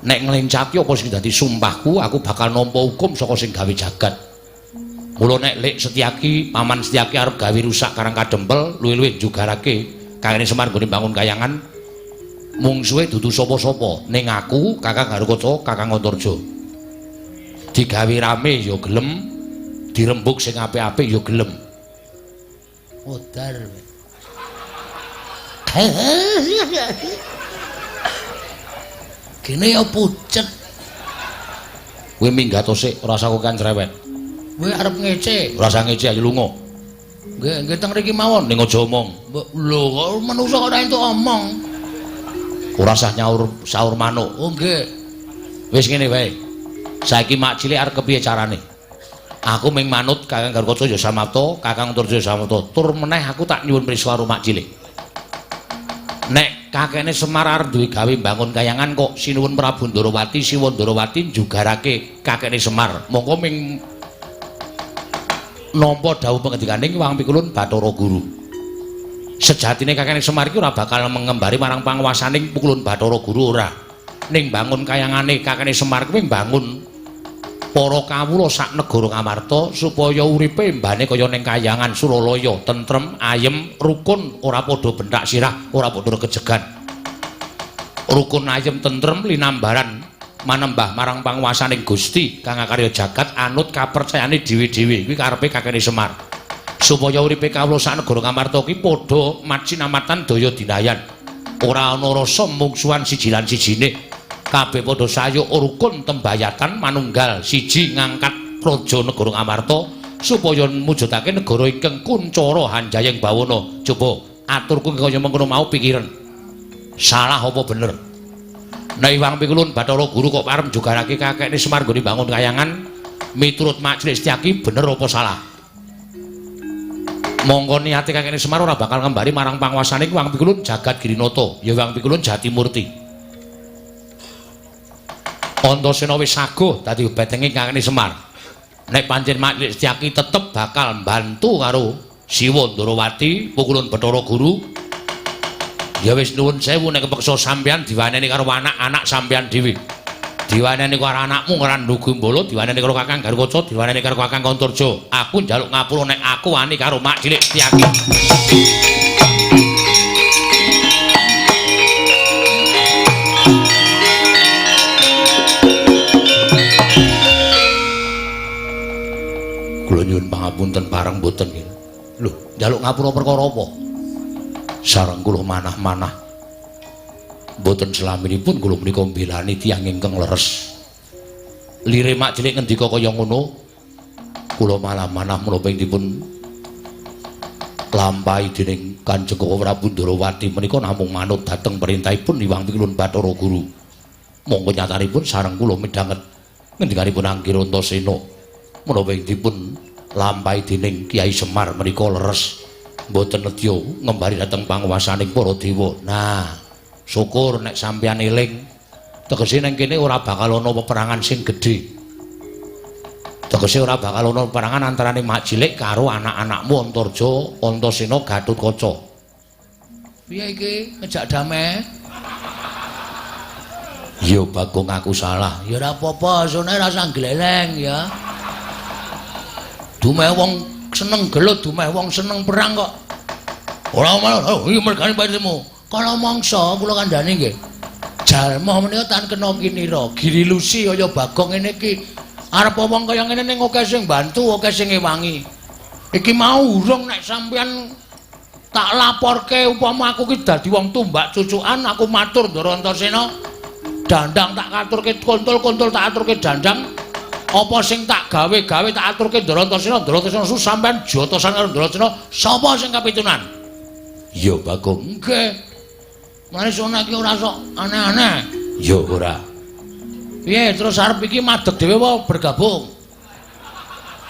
Nek nglencati apa sing dadi sumpahku, aku bakal nampa hukum saka sing gawe jagat. Mula nek Lek Setyaki, Paman Setyaki arep gawe rusak Karang Kadempel, luwih-luwih jugarake kakekne Semar nggone bangun kayangan, mungsuhe dudu sapa-sapa, ning aku Kakang Garukaca, Kakang Antarja. Digawe rame ya gelem, dirembuk sing apik-apik ya gelem. Odar. Kene ya pucet. Kowe minggat sik, ora usah kokan cerewet. Kowe arep ngece. Ora usah ngece ayo lunga. Nggih teng mriki mawon. Ning aja omong. Lho kok manungsa ora entuk omong. Ora usah nyaur saur manuk. Oh nggih. Wis ngene wae. Saiki Mak Cilik arep kepiye carane? Aku ming manut Kakang Garukaca ya samapta, Kakang Antarja ya samapta. Tur meneh aku tak nyuwun prisa karo Mak Cilik. Nek kakekne Semar arep duwe gawe bangun kayangan kok sinuwun Prabu Ndarawati, Siwa Ndarawati jugarake kakekne Semar. Monggo ming nampa dawuh pangendikaning Wang Pikulun Bathara Guru. Sejatine kakekne Semar iki ora bakal mengembari marang panguwasaning Pikulun Bathara Guru ora. Ning bangun kayangane kakekne Semar kuwi bangun para kawula sak negara Kamarta supaya uripe mbane kaya ning kayangan Suralaya tentrem, ayem, rukun, ora padha bentak sirah, ora padha kejegan. Rukun ayem tentrem linambaran manembah marang panguwasaning Gusti kang akarya jagat anut kapercayane dhewe-dhewe kuwi karepe kakekne Semar. Supaya uripe kawula sak negara Kamarta ki padha macinamatan daya dinayan. Ora ana rasa mungsuhan siji lan sijine. Kabeh padha sayuk rukun tembayatan manunggal siji ngangkat praja negara Amarta supaya mujudake negara ingkang kuncara hanjayeng bawana. Coba aturku kaya mengkono mau pikiran. Salah apa bener? Nek Wang Pikulun Bathara Guru kok parem jugarake kakekne Semar nggone bangun kayangan miturut Mak Cilik Setyaki bener apa salah? Monggo niate kakekne Semar ora bakal ngembari marang panguwasaning Wang Pikulun Jagat Girinata, ya Wang Pikulun Jatimurti. Antasena wis saguh dadi betenge kakekne Semar. Nek pancen Mak Cilik Setyaki tetep bakal mbantu karo Siwa Ndarawati, Pukulun Bathara Guru. Ya wis nuwun sewu nek kepeksa sampeyan diwaneni karo anak-anak sampeyan dhewe. Diwaneni karo anakmu karo Ndugumbala, diwaneni karo Kakang Garukaca, diwaneni karo Kakang Antarja. Aku njaluk ngapura nek aku wani karo Mak Cilik Setyaki. Kula nyuwun pangapunten pareng mboten nggih. Lho, njaluk ngapura perkara apa? Sareng kula manah-manah. Mboten selaminipun kula menika mbelani tiyang ingkang leres. Lire Mak Cilik ngendika kaya ngono, kula malah manah menapa dipun lampahi dening Kanjeng Prabu Ndarawati menika namung manut dhateng perintahipun Hyang Pikulun Bathara Guru. Monggo nyatanipun sareng kula midhanget ngendikanipun Anggir Antasena. Menapa dipun lampahi dening Kyai Semar menika leres mboten nedya ngembari dhateng panguwasaning para dewa. Nah, Syukur nek sampeyan eling. Tegese ning kene ora bakal ana peperangan sing gedhe. Tegese ora bakal ana peperangan antaraning mak cilik karo anak-anakmu Antarja, Antasena, Gatotkaca. Piye iki ngejak damai? Ya Bagong aku salah. Ya ora apa-apa, sone rasa gleleng ya. Dumeh wong seneng gelut, dumeh wong seneng perang kok. Ora malah iki mergane patimu. Kala mangsa kula kandhani nggih. Jalma menika tan kena kinira, girilusi kaya Bagong ngene iki. Arep wong kaya ngene ning akeh sing bantu, akeh sing ngewangi. Iki mau urung nek sampeyan tak laporke upama aku ki dadi wong tumbak cucukan, aku matur Ndara Antasena. Dandang tak aturke kontul-kontul tak aturke dandang. Apa sing tak gawe-gawe tak aturke Ndara Antasena, Ndara Antasena sampean jotosan karo Ndara Antasena. Sapa sing kapitunan? Ya Bagong. Nggih. Mari sona iki ora sok aneh-aneh. Ya ora. Piye terus arep iki madeg dhewe apa bergabung?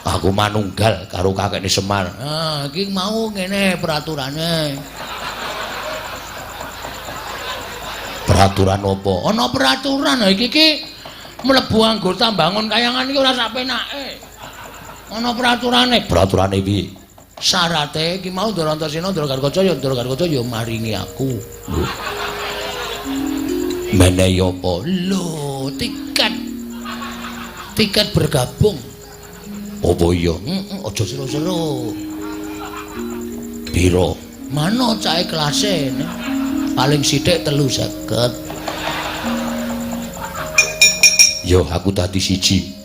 Aku manunggal karo kakekne Semar. Ah, iki mau ngene peraturane. Peraturan apa? Ana peraturan iki mlebu anggota bangun kayangan iki ora sak penake. Ana peraturane. Peraturane piye? Syarate iki mau Ndara Antasena, Ndara Gatotkaca ya maringi aku. Menehi apa? Lho, tiket. Tiket bergabung. Apa iya? Aja seru-seru. Piro? Mano cahe kelase? Paling sithik 350. Yo aku dadi siji.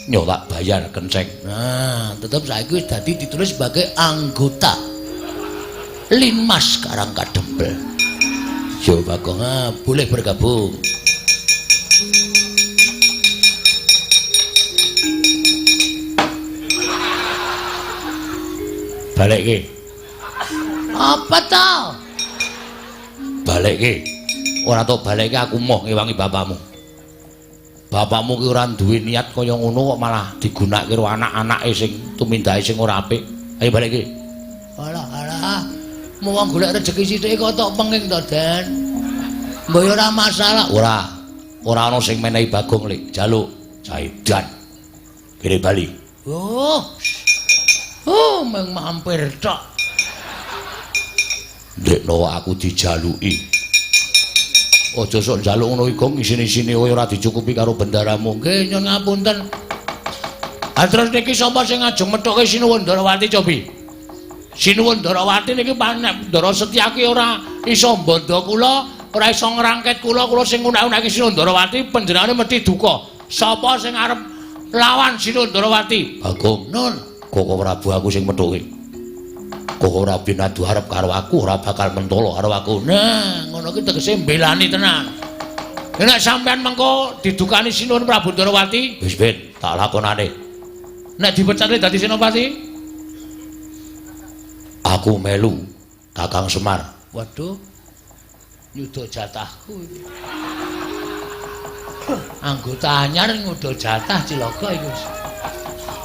Yo tak bayar kenceng. Nah, tetep saiki wis dadi ditulis sebagai anggota Linmas Karangkadempel. Yo Bagong, boleh bergabung. Balik ke. Apa tau? Balik ke. Ora tau balik ke aku moh ngewangi bapakmu. Bapakmu ki ora duwe niat kaya ngono kok malah digunakake karo anak-anake sing tumindake sing ora apik. Ayo balik ke. Alah. Mau wong golek rejeki sithik kok tok penging to, Den. Mbok ora masalah. Ora ana sing menehi Bagong lek jaluk Jaidan. Kene Bali. Oh, meng mampir tok. Ndekno aku dijaluki. Aja sok njaluk ngono iku isine-isine kowe ora dicukupi karo bendaramu. Nggih, nyuwun ngapunten. Terus niki sapa sing ngajeng methuke Sinuwun Ndarawati cobi? Sinuwun Ndarawati niki panek Ndara Setyaki ora iso mbondo kula, ora iso ngrangket kula sing unak-unake Sinuwun Ndarawati panjenengane mesti duka. Sapa sing arep lawan Sinuwun Ndarawati? Bagong. Nun, Koko Prabu aku sing methuke. Koko Prabu adu arep karo aku ora bakal mentolo karo aku. Nah, ngono ki tegese mbelani tenan. Nek sampean mengko didukani Sinuwun Prabu Ndarawati, wis ben tak lakonane. Nek dipecate dadi Senopati, aku melu Kakang Semar. Waduh. Nyuda jatahku iki. Anggota anyar nyuda jatah cilaka iku.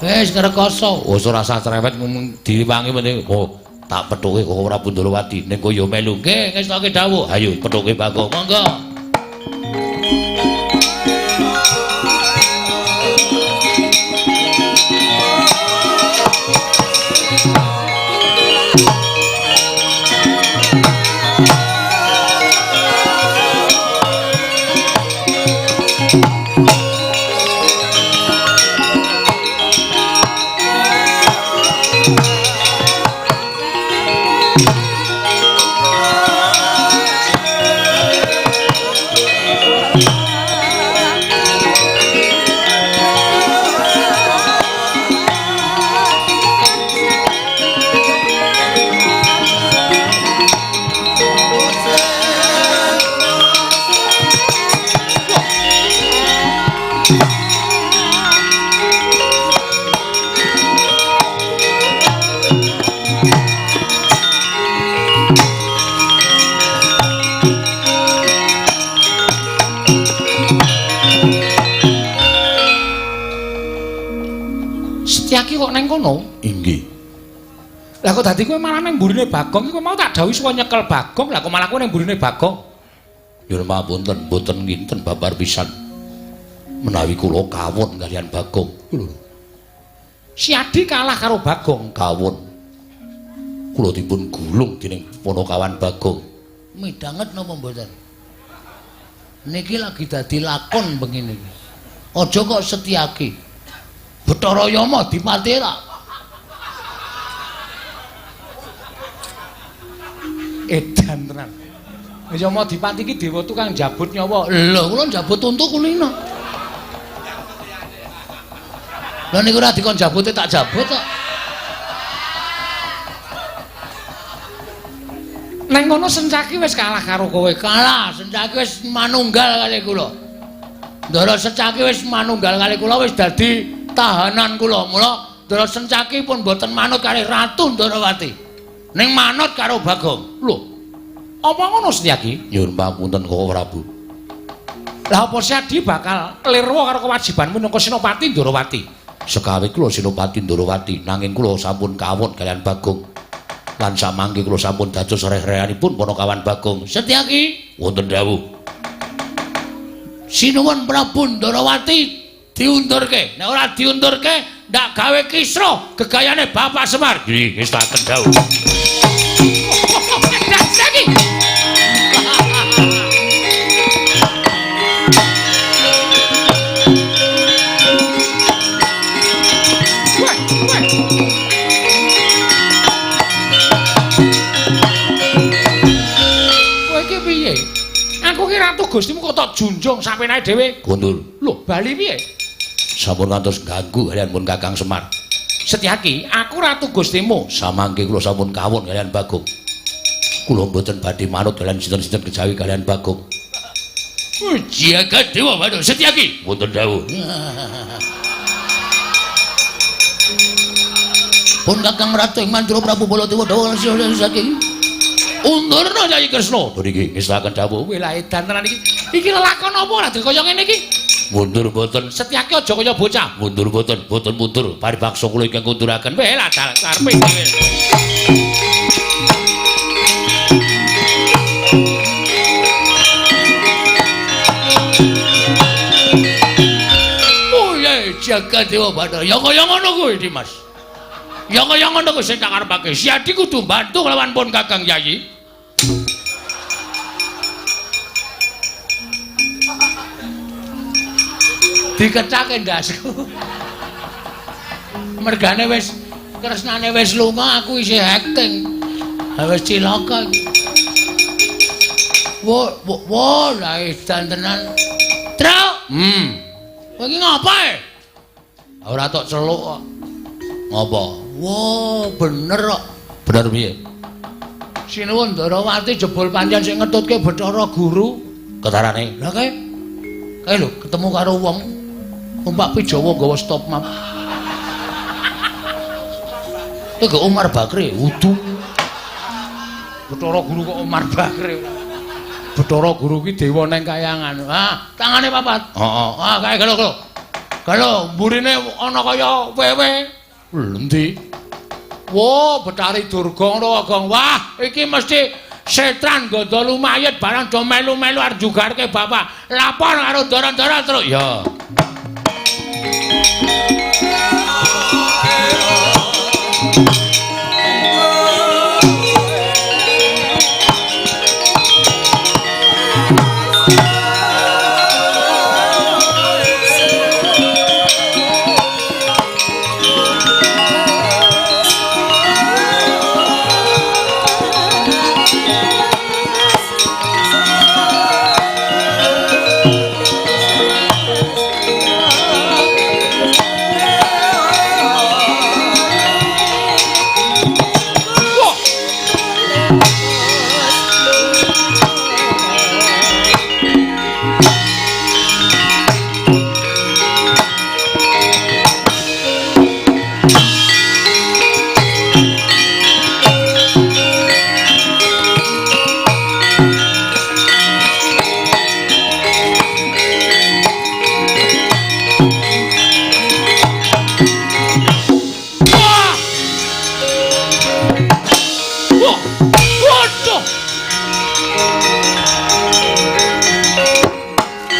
Wis ngrekoso. Wis ora usah cerewet ngomong diwangi penting. Oh, tak pethuke kok ora Ndarawati. Ning kowe yo melu. Nggih, ngestoke dawuh. Ayo pethuke Bagong. Monggo. Setyaki kok neng kono? Inggih. Lah kok dadi kowe malah nang mburine Bagong iki kowe mau tak dawuhi suwe nyekel Bagong, lah kok malah kowe nang mburine Bagong? Nyuwun pamunten mboten nginten babar pisan. Menawi kula kawon kalian Bagong. Lho. Si Adi kalah karo Bagong. Kawon. Kula dipun gulung dening Ponokawan Bagong. Midanget napa mboten? Niki lagi dadi lakon begini. Aja kok Setyaki. Bathara Yama dipati ra. Edan tenan. Yama Dipati iki dewa tukang jabut nyawa. Lho kula njabut untu kulina. Lah niku ora dikon jabute tak jabut kok. Neng ngono Sencaki wis kalah karo kowe. Kalah, Sencaki wis manunggal kali kula. Ndara Sencaki wis manunggal kali kula wis dadi tahanan kula. Mula Ndara Sencaki pun boten manut kali Ratu Ndarawati. Ning manut karo Bagong. Lho. Apa ngono Setyaki? Nyuwun pamunten Koko Prabu. Lah apa Adi bakal lirwa karo kewajibanmu minangka Senopati Ndarawati? Sekawe kula Senopati Ndarawati nanging kula sampun kawon kalian Bagong. Lan samangke kula sampun dados reh-rehanipun Ponokawan Bagong. Setyaki, Wonten dawuh. sinuwun Prabu Ndarawati diundurke. Nek ora diundurke, ndak gawe kisruh gegayane Bapak Semar. Nggih, ngestaken dawuh. Setyaki. Aku ki ratu Gustimu kok tak junjung sampeyan dhewe. Kondur. Lho, bali piye? Sampun ngantos ganggu kalian pun Kakang Semar. Setyaki, aku ratu Gustimu. Samangke kula sampun kawon kalian Bagong. Kula mboten badhe manut kalian sinten-sinten kejawi kalian Bagong. Jagat Dewa Bathara Setyaki. Wonten dawuh. Pun Kakang Ratu ing Mandura Prabu Baladewa Dawa Setyaki. Undurna Nyai Kresna. Mriki ngestaken dawuh. Wilah edan tenan iki. Iki lelakon apa ora kaya ngene iki? Mundur mboten. Setyaki aja kaya bocah. Mundur mboten, boten mundur. Paribaksa kula ingkang kunduraken. Weh lah karepe dhewe. Oh ya jagat Dewa Bathara. Ya kaya ngono kuwi Dimas. Ya kaya ngono kuwi sing tak karepake. Si Adi kudu bantu lawan pun Kakang Yayi. Dikecake ndasku. Mergane wis kresnane wis lunga aku isih acting. Ha wis cilaka iki. Wo, lah edan tenan. Truk. Kowe iki ngapa e? Ora tok celuk kok. Ngapa? Wah, bener kok. Bener piye? Sinuwun Ndarawati jebul pancen sing ngetutke Bathara Guru. Ketarane. Lah kae. Kae lho ketemu karo wong. Numpak Jawa nggawa stop map. Iki Umar Bakri, wudu. Bathara Guru kok Umar Bakri. Bathara Guru ki dewa neng kayangan. Ah, tangane papat. Heeh. Ah, kae gelo. Gelo, mburine ana kaya wewe. Endi? Wah, Betari Durga ngono Agong. Wah, iki mesti setran godo lumayet barang do melu-melu arep jugarke bapak. Lapor karo Ndara-ndara terus. Ya.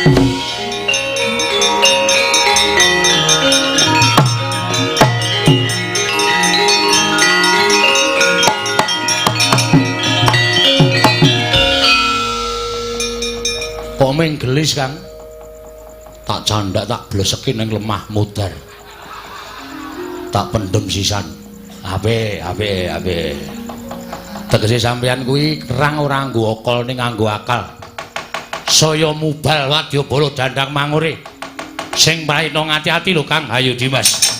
Kok ming gelis Kang? Tak candak tak bleseki ning lemah mudar. Tak pendem sisan. Ape. Tegese sampeyan kuwi kerang ora nggo okol ning nganggo akal. Saya mubal wadyabala dandang mangure. Sing praena ngati-ati lho Kang Hayu Dimas.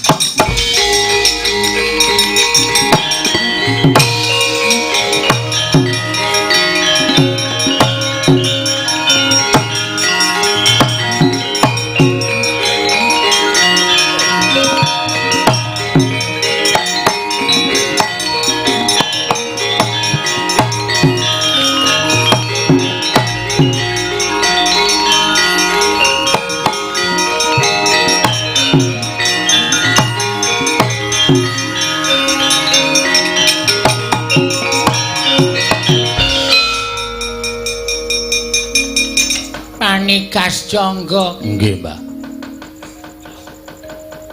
Panikas Jangga. Nggih, Mbah.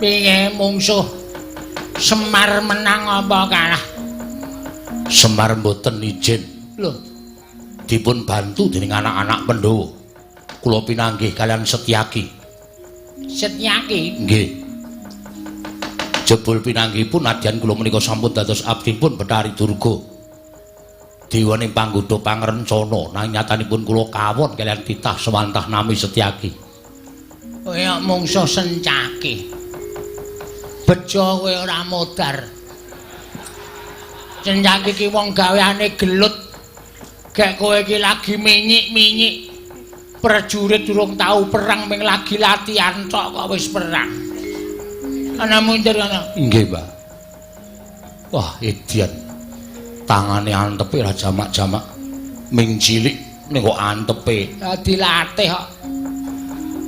Piye mungsuh Semar menang apa kalah? Semar mboten ijin. Lho, Dipun bantu dening anak-anak Pandhawa. Kula pinanggih kalian Setyaki. Setyaki. Nggih. Jebul pinanggihipun nadyan kula menika sampun dados abdipun Bathari Durga. Dewaning panggoda pangrencana nanging nyatanipun kula kawon kalian titah sewantah nami Setyaki. Kaya mungsuh Sencaki. Bejo kowe ora modar. Sencaki ki wong gaweane gelut. Gek kowe iki lagi minyik-minyik. Prajurit durung tau perang ming lagi latihan tok kok wis perang. Ana mundur ana. Nggih, Mbah. Wah, edian. Tangane antepe ra jamak-jamak. Ming cilik ning kok antepe. Dilatih kok.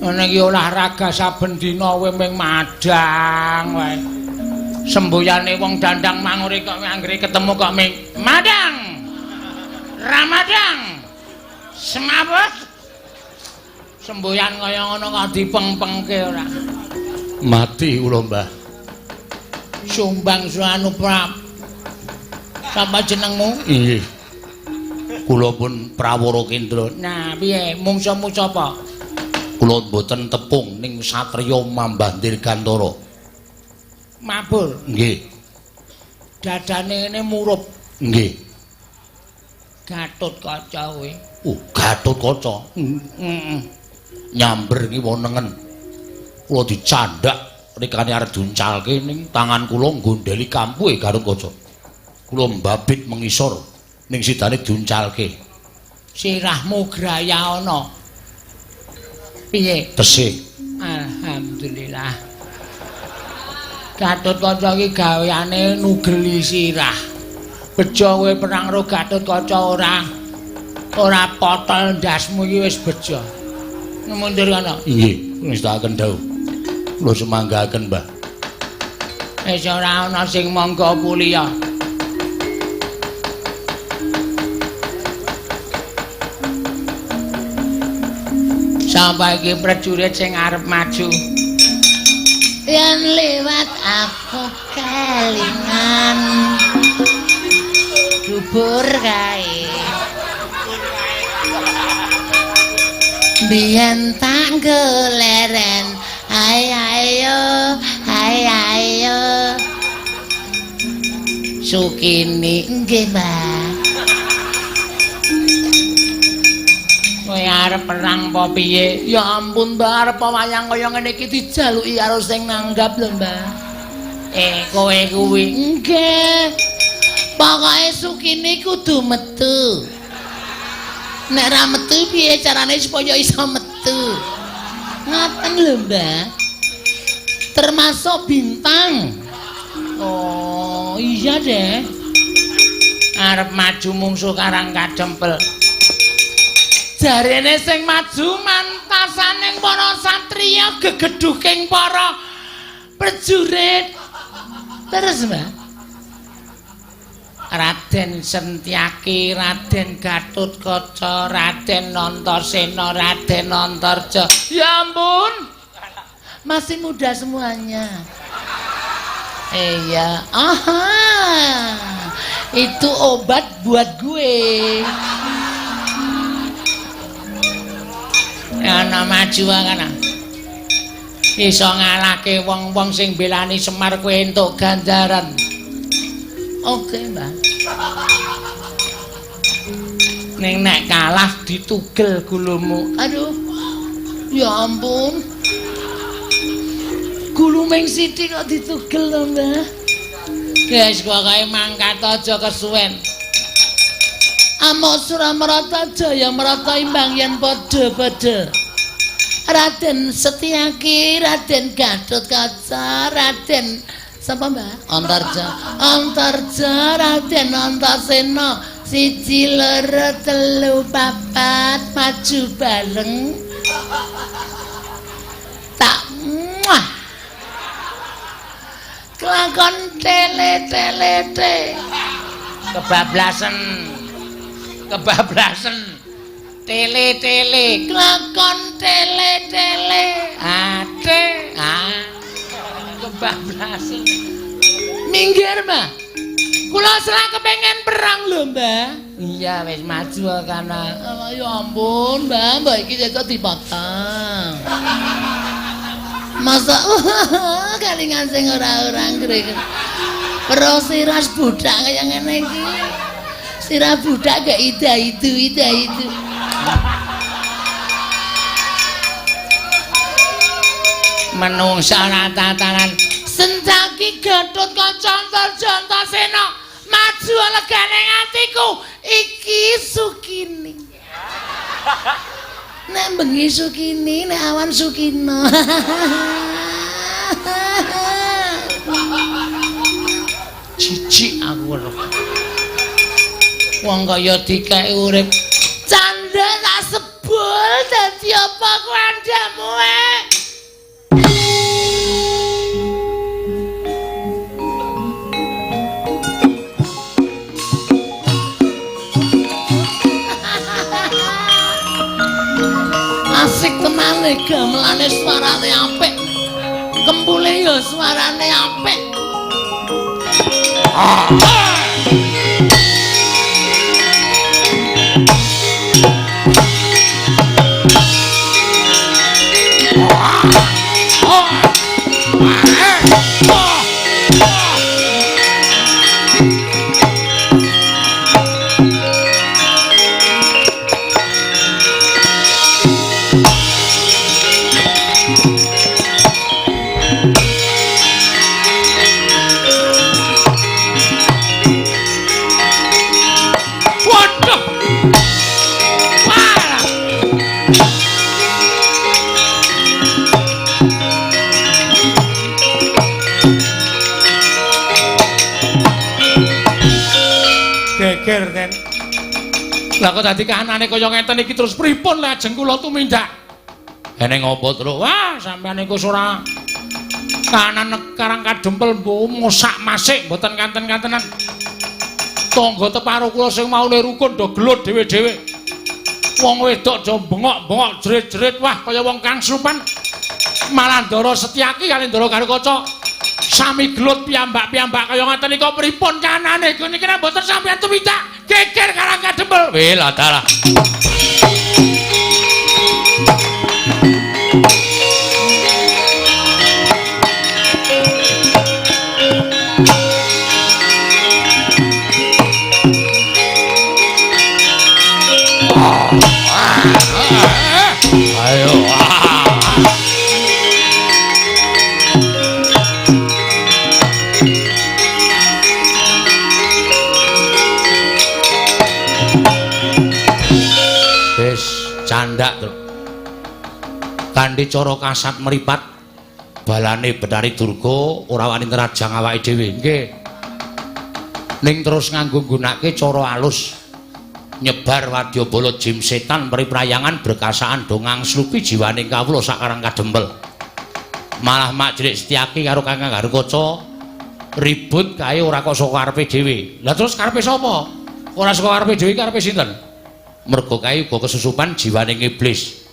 Ana iki olahraga saben dina kowe ming madang wae. Semboyane wong dandang mangure kok anggere ketemu kok ming madang. Ramadang. Semabut. Semboyan kaya ngono kok dipeng-pengke ora. Mati kula, Mbah. Sumbang Suanu Prap. Sapa jenengmu? Inggih. Kula pun Prawara Kendra. Nah, piye? Mungsuhmu sapa? Kula mboten tepung ning satriya Mambah Dirgantara. Mabur. Nggih. Dadane ngene murup. Nggih. Gatotkaca kowe. Gatotkaca. Heeh. Nyamber iki wonengen. Kula dicandak rikane arep duncalke ning tangan kula nggondheli kampuhe Gatotkaca. Kula mbabit mengisor ning sidane duncalke. Sirahmu graya ana. Piye? Tesih. Alhamdulillah. Gatotkaca iki gaweane nugeli sirah. Bejo kowe perang karo Gatotkaca ora potol ndasmu iki wis bejo. Mundur kana. Nggih, ngestakaken dawuh. Kula semanggaken, Mbah. Wis ora ana sing mangga kuliah. Sampai iki prajurit sing arep maju. Yen liwat aku kelingan dubur kae. Biyen tak goleren, ayo, Sukini nggih, Mbak. Kowe arep perang apa piye? Ya ampun, Mbak, arep wayang kaya ngene iki dijaluki karo sing nanggap lho, Mbak. Kowe kuwi nggih. Pokoke Sukini kudu metu. Nek ra metu piye carane supaya iso metu? Ngaten lho, Mbak. Termasuk bintang. Oh, iya deh. Arep maju mungsuh Karang Kadempel. Jarene sing maju mantasaning para satriya gegeduking para prajurit. Terus, Mbak. Raden Sentyaki, Raden Gatotkaca, Raden Antarsena, Raden Antarja. Ya ampun. Masih muda semuanya. Iya. Aha. Itu obat buat gue. Ana maju kana. Iso ngalahke wong-wong sing belani Semar kowe entuk ganjaran. Oke, Mbak. Ning nek kalah ditugel gulumu. Aduh. Ya ampun. Gulu ming sithik kok ditugel to, Mbah. Guys, kok kae mangkat aja kesuwen. Amo Suramarata Jaya Marata imbang yen padha-padha. Raden Setyaki, Raden Gatotkaca, Raden sapa Mbak? Antarja, Raden Antarsena, 1 2 3 4 maju bareng. Tak muah. Kelakon tele. Kebablasan. Tele. Kelakon tele. Ate. Kebablasan. Minggir, Mbah. Kula serang kepengen perang lho, Mbah. Iya, wis maju kana. Ya ampun, Mbah iki kok dipotong. Masa kalingan sing ora ngrek. Pero siras budak kaya ngene iki. Sirah budak gak ida itu. Menungsa tatanan Sentyaki Gatotkaca Antarja maju legane atiku iki Sukini. Nek bengi Sukini, nek awan Sukina. Jijik aku lho. Wong kaya dikek urip candha tak sebul dadi apa kandamu Asik tenane gamelane suarane apik. Kempule ya suarane apik. Geger ten. Lah kok dadi kanane kaya ngeten iki terus pripun lajeng kula tumindak? Eneng apa terus? Wah, sampean iku ora kanan karang kadempel mosak masik mboten kanten-kantenan. Tangga teparo kula sing maune rukun do gelut dhewe-dhewe. Wong wedok do bengok-bengok jerit-jerit wah kaya wong kang supan. Malah Ndara Setyaki kali Ndara Gatotkaca sami gelut piyambak-piyambak kaya ngoten nika pripun kanane niki nek mboten sampeyan tumindak geger karang kadempel. Weh lah dalah. Ayo. Candak to. Kanthi cara kasat mripat balane Betari Durga ora wani nerajang awake dhewe. Nggih. Ning terus nganggo nggunakake cara alus nyebar wadyabala jim setan priprayangan berkasaan do ngangslupi jiwaning kawula sakarang kadempel. Malah Mak Jrik Setyaki karo Kakang Gatotkaca ribut kae ora kok saka karepe dhewe. Lah terus karepe sapa? Ora saka karepe dhewe karepe sinten? Mergo kae uga kesusupan jiwane iblis.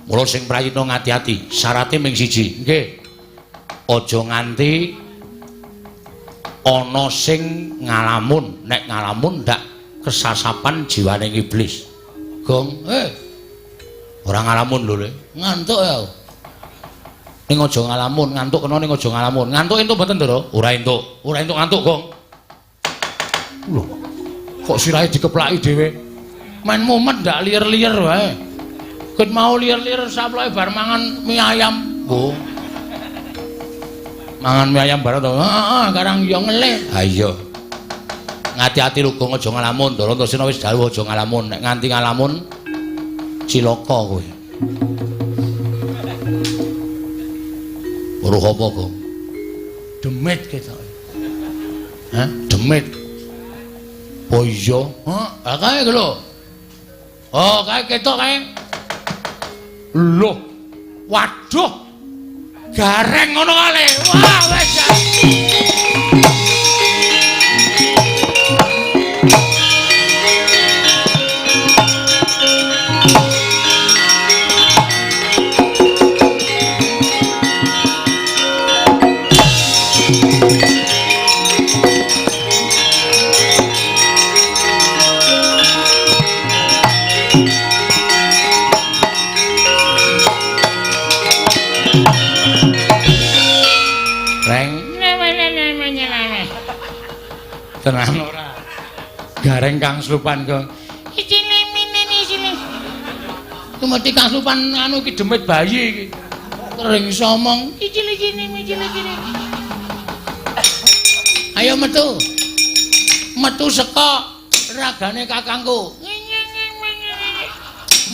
Mula sing prayitna ngati-ati, syaraté mung siji. Nggih. Aja nganti ana sing ngalamun, nek ngalamun ndak kesasapan jiwane iblis. Gong, ora ngalamun lho, Le. Ngantuk ya. Ning aja ngalamun, ngantuk kena ning aja ngalamun. Ngantuk entuk mboten, Ndara? Ora entuk ngantuk, Gong. Lho. Kok sirahe dikeplaki dhewe? Main mumet ndak liyer-liyer wae. Ket mau liyer-liyer saploke bar mangan mie ayam. Oh. Mangan mie ayam bareng to. Heeh, karang yo ngelih. Ha iya. Ngati-ati lho, Gong, aja ngalamun. Ndara Antasena wis dawuh aja ngalamun. Nek nganti ngalamun cilaka kowe. Weruh apa, Gong? Demit ketok. Hah? Demit. Oh iya? Hah? Lah kae lho. Oh, kae ketok kae. Loh. Waduh. Gareng ngono kale. Wah, wis. Tenan ora. Gareng Kang Slupan kok. Iki minene sini. Kumati Kang Slupan anu iki demit bayi iki. Kering somong. Iki gini. Ayo metu. Metu saka ragane kakangku.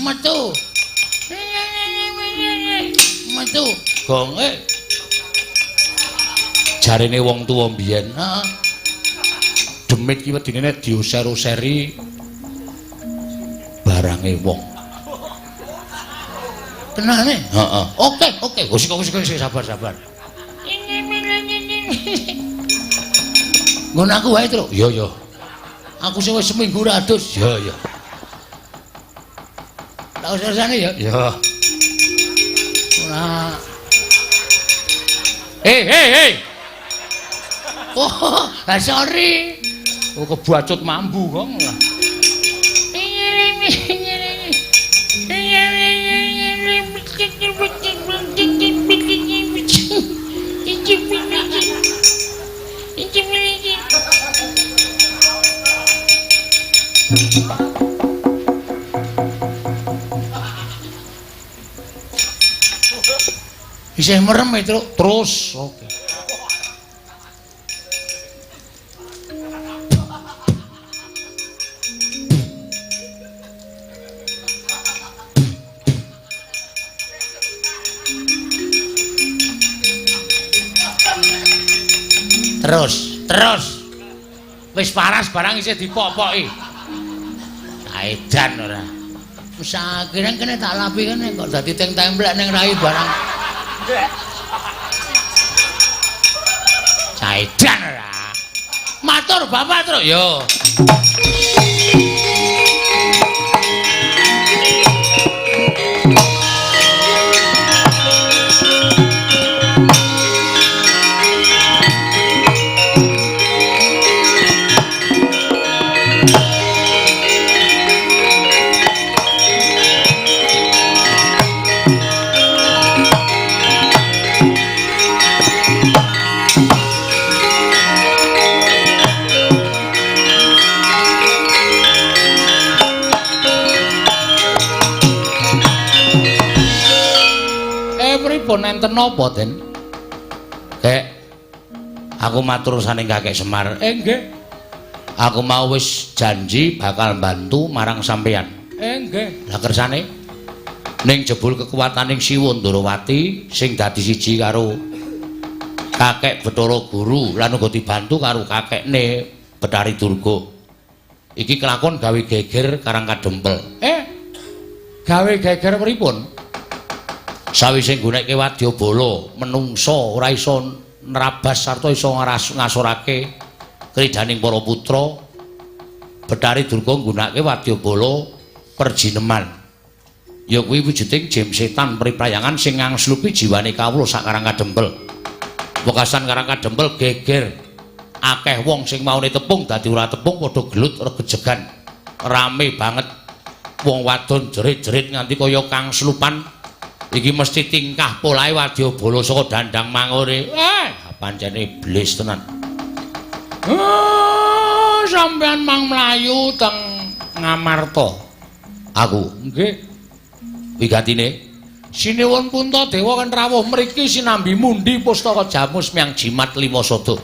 Metu. Metu. Gong jarene wong tuwa mbiyen, heeh. Demit ki wedine nek diuser-useri barange wong. Tenane? Heeh. Oke. Wis sabar. Ngono aku wae, Truk. Iya. Aku sing wis seminggu ra adus. Iya. Tak usah-usane ya. Iya. Ora. Hei. Oh, sorry. Oh, kebacut mambu kok. Isih merem itu terus. Oke. Terus. Wis paras barang isih dipok-poki. Edan ora. Wis akhire kene tak lapi kene kok dadi templek ning rai barang. Edan ora. Matur Bapak, Truk. Yo. Nenten napa, Den? Kek, aku matur saning Kakek Semar. Nggih. Aku mau wis janji bakal bantu marang sampeyan. Nggih. Lah kersane ning jebul kekuwataning Siwa Ndarawati sing dadi siji karo Kakek Bathara Guru lan uga dibantu karo kakekne Bathari Durga. Iki kelakon gawe geger Karang Kadempel. Gawe geger pripun? Sawise nggunakake wadyabala menungsa ora iso nerabas sarta iso ngasorake kridaning para putra Bathari Durga nggunakake wadyabala perjineman. Ya kuwi wujuding jim setan priprayangan sing ngangslupi jiwane kawula sakarang kadempel. Wekasan karang kadempel geger. Akeh wong sing maune tepung dadi ora tepung padha gelut regejegan. Rame banget. Wong wadon jerit-jerit nganti kaya kang slupan. Iki mesti tingkah polahe wadyabala saka Dandang Mangure. Pancen iblis tenan. Sampeyan mang mlayu teng Ngamarta. Aku nggih. Wigatine Sinuwun Puntadewa kan rawuh mriki sinambi mundi pustaka jamus miang jimat lima sada.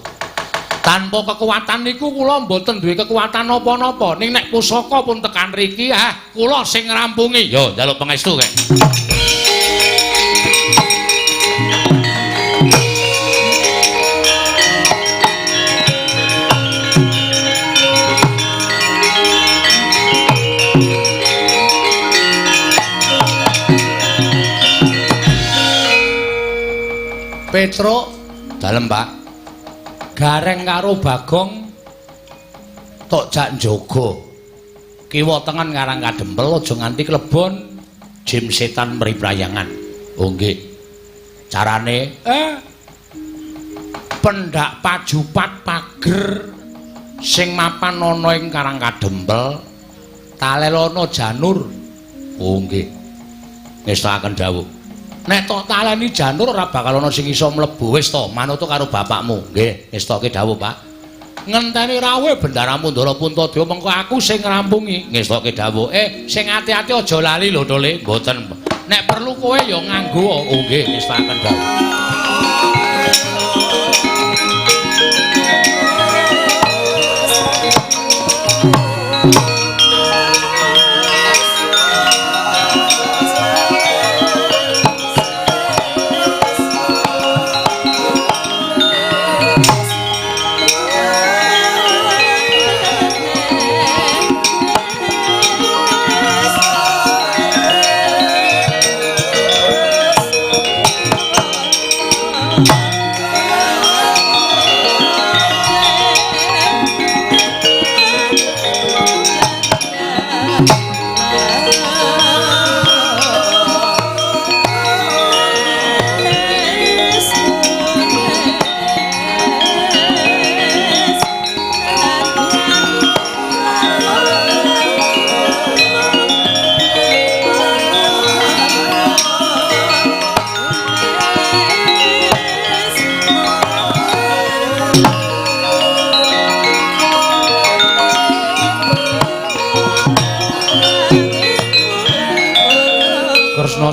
Tanpa kekuatan niku kula mboten duwe kekuatan napa-napa. Ning nek pusaka pun tekan mriki, kula sing ngrampungi. Yo, njaluk pangestu kek. Petruk dalem Pak gareng karo Bagong tok jak njaga kiwa tengen karang kadempel aja nganti klebon jim setan mriprayangan. Oh nggih carane pendak pajupat pager sing mapan ana ing karang kadempel talelana janur. Oh nggih ngestakaken dawuh. Nek tok taleni janur ora bakal ana sing iso mlebu wis to manut karo bapakmu. Nggih, ngestoke dawuh, Pak. Ngenteni rawuh bendaramu Ndara Puntadewa mengko aku sing ngrampungi. Ngestoke dawuh. Sing ati-ati aja lali lho, Tole. Mboten. Nek perlu kowe ya nganggo. Oh nggih, ngestakaken dawuh.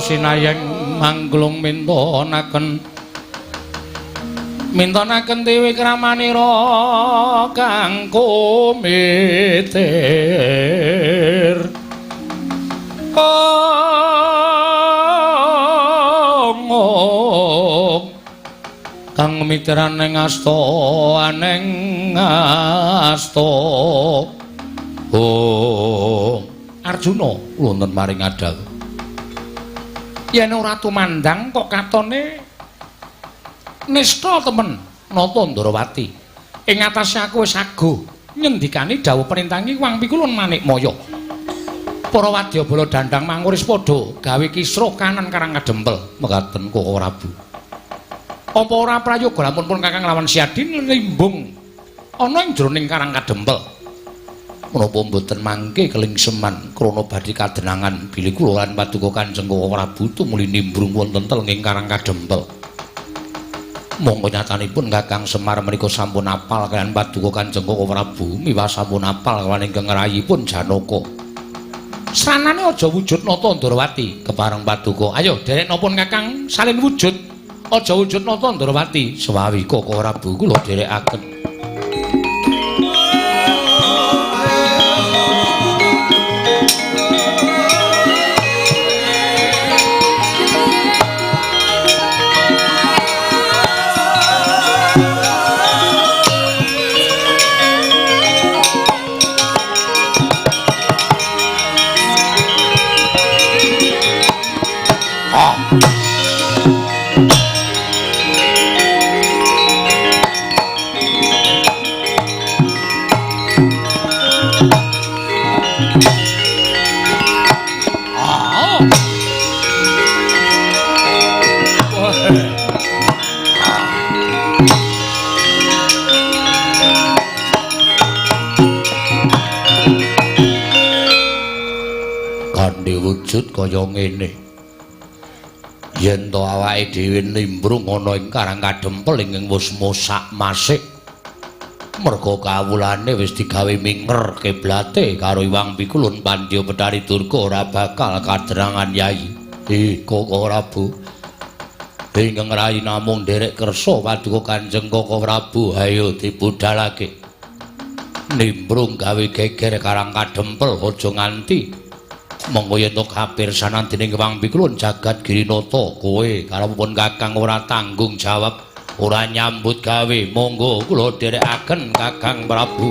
Sinayeng manglung mintonaken dewi kramanira kang kumitir kang mitiran ing asta aneng asta Arjuna wonten maring adal yen ora tumandang kok katone nista temen nata Ndarawati ing atase aku wis ago nyendikani dawuh perintangi Wang Pikulun Manikmaya para wadyabala Dandang Mangure padha gawe kisruh kanan karang kadempel mekaten kok Prabu apa ora prayoga lamun pun Kakang lawan Siadin limbung ana ing jroning karang kadempel menapa mboten mangke kelingseman krana badhe kadenangan bilih kula lan paduka Kanjeng Koko Prabu tumuli nimbrung wonten telenging karang kadempel. Monggo nyatanipun Kakang Semar menika sampun apal kaliyan paduka Kanjeng Koko Prabu miwah sampun apal kaliyan ingkang rayipun Janaka. Sranane aja wujud nata Ndarawati kepareng paduka. Ayo derek napa Kakang salin wujud. Aja wujud nata Ndarawati sawawi Koko Prabu kula derekaken. wujud kaya ngene. Yen to awake dhewe nimbrung ana ing Karang Kadempel ing wus mosak masik. Merga kawulane wis digawe minger kiblate karo Iwang Pikulun Pandya Betari Durga ora bakal kadrangan Yayi. Koko Prabu. Ingkang rayi namung nderek kersa paduka Kanjeng Koko Prabu, ayo dibudhalake. Nimbrung gawe geger Karang Kadempel aja nganti monggo yen to kapirsanan dening Iwang Pikulun jagat Girinata kowe karepipun Kakang ora tanggung jawab, ora nyambut gawe, monggo kula dherekaken Kakang Prabu.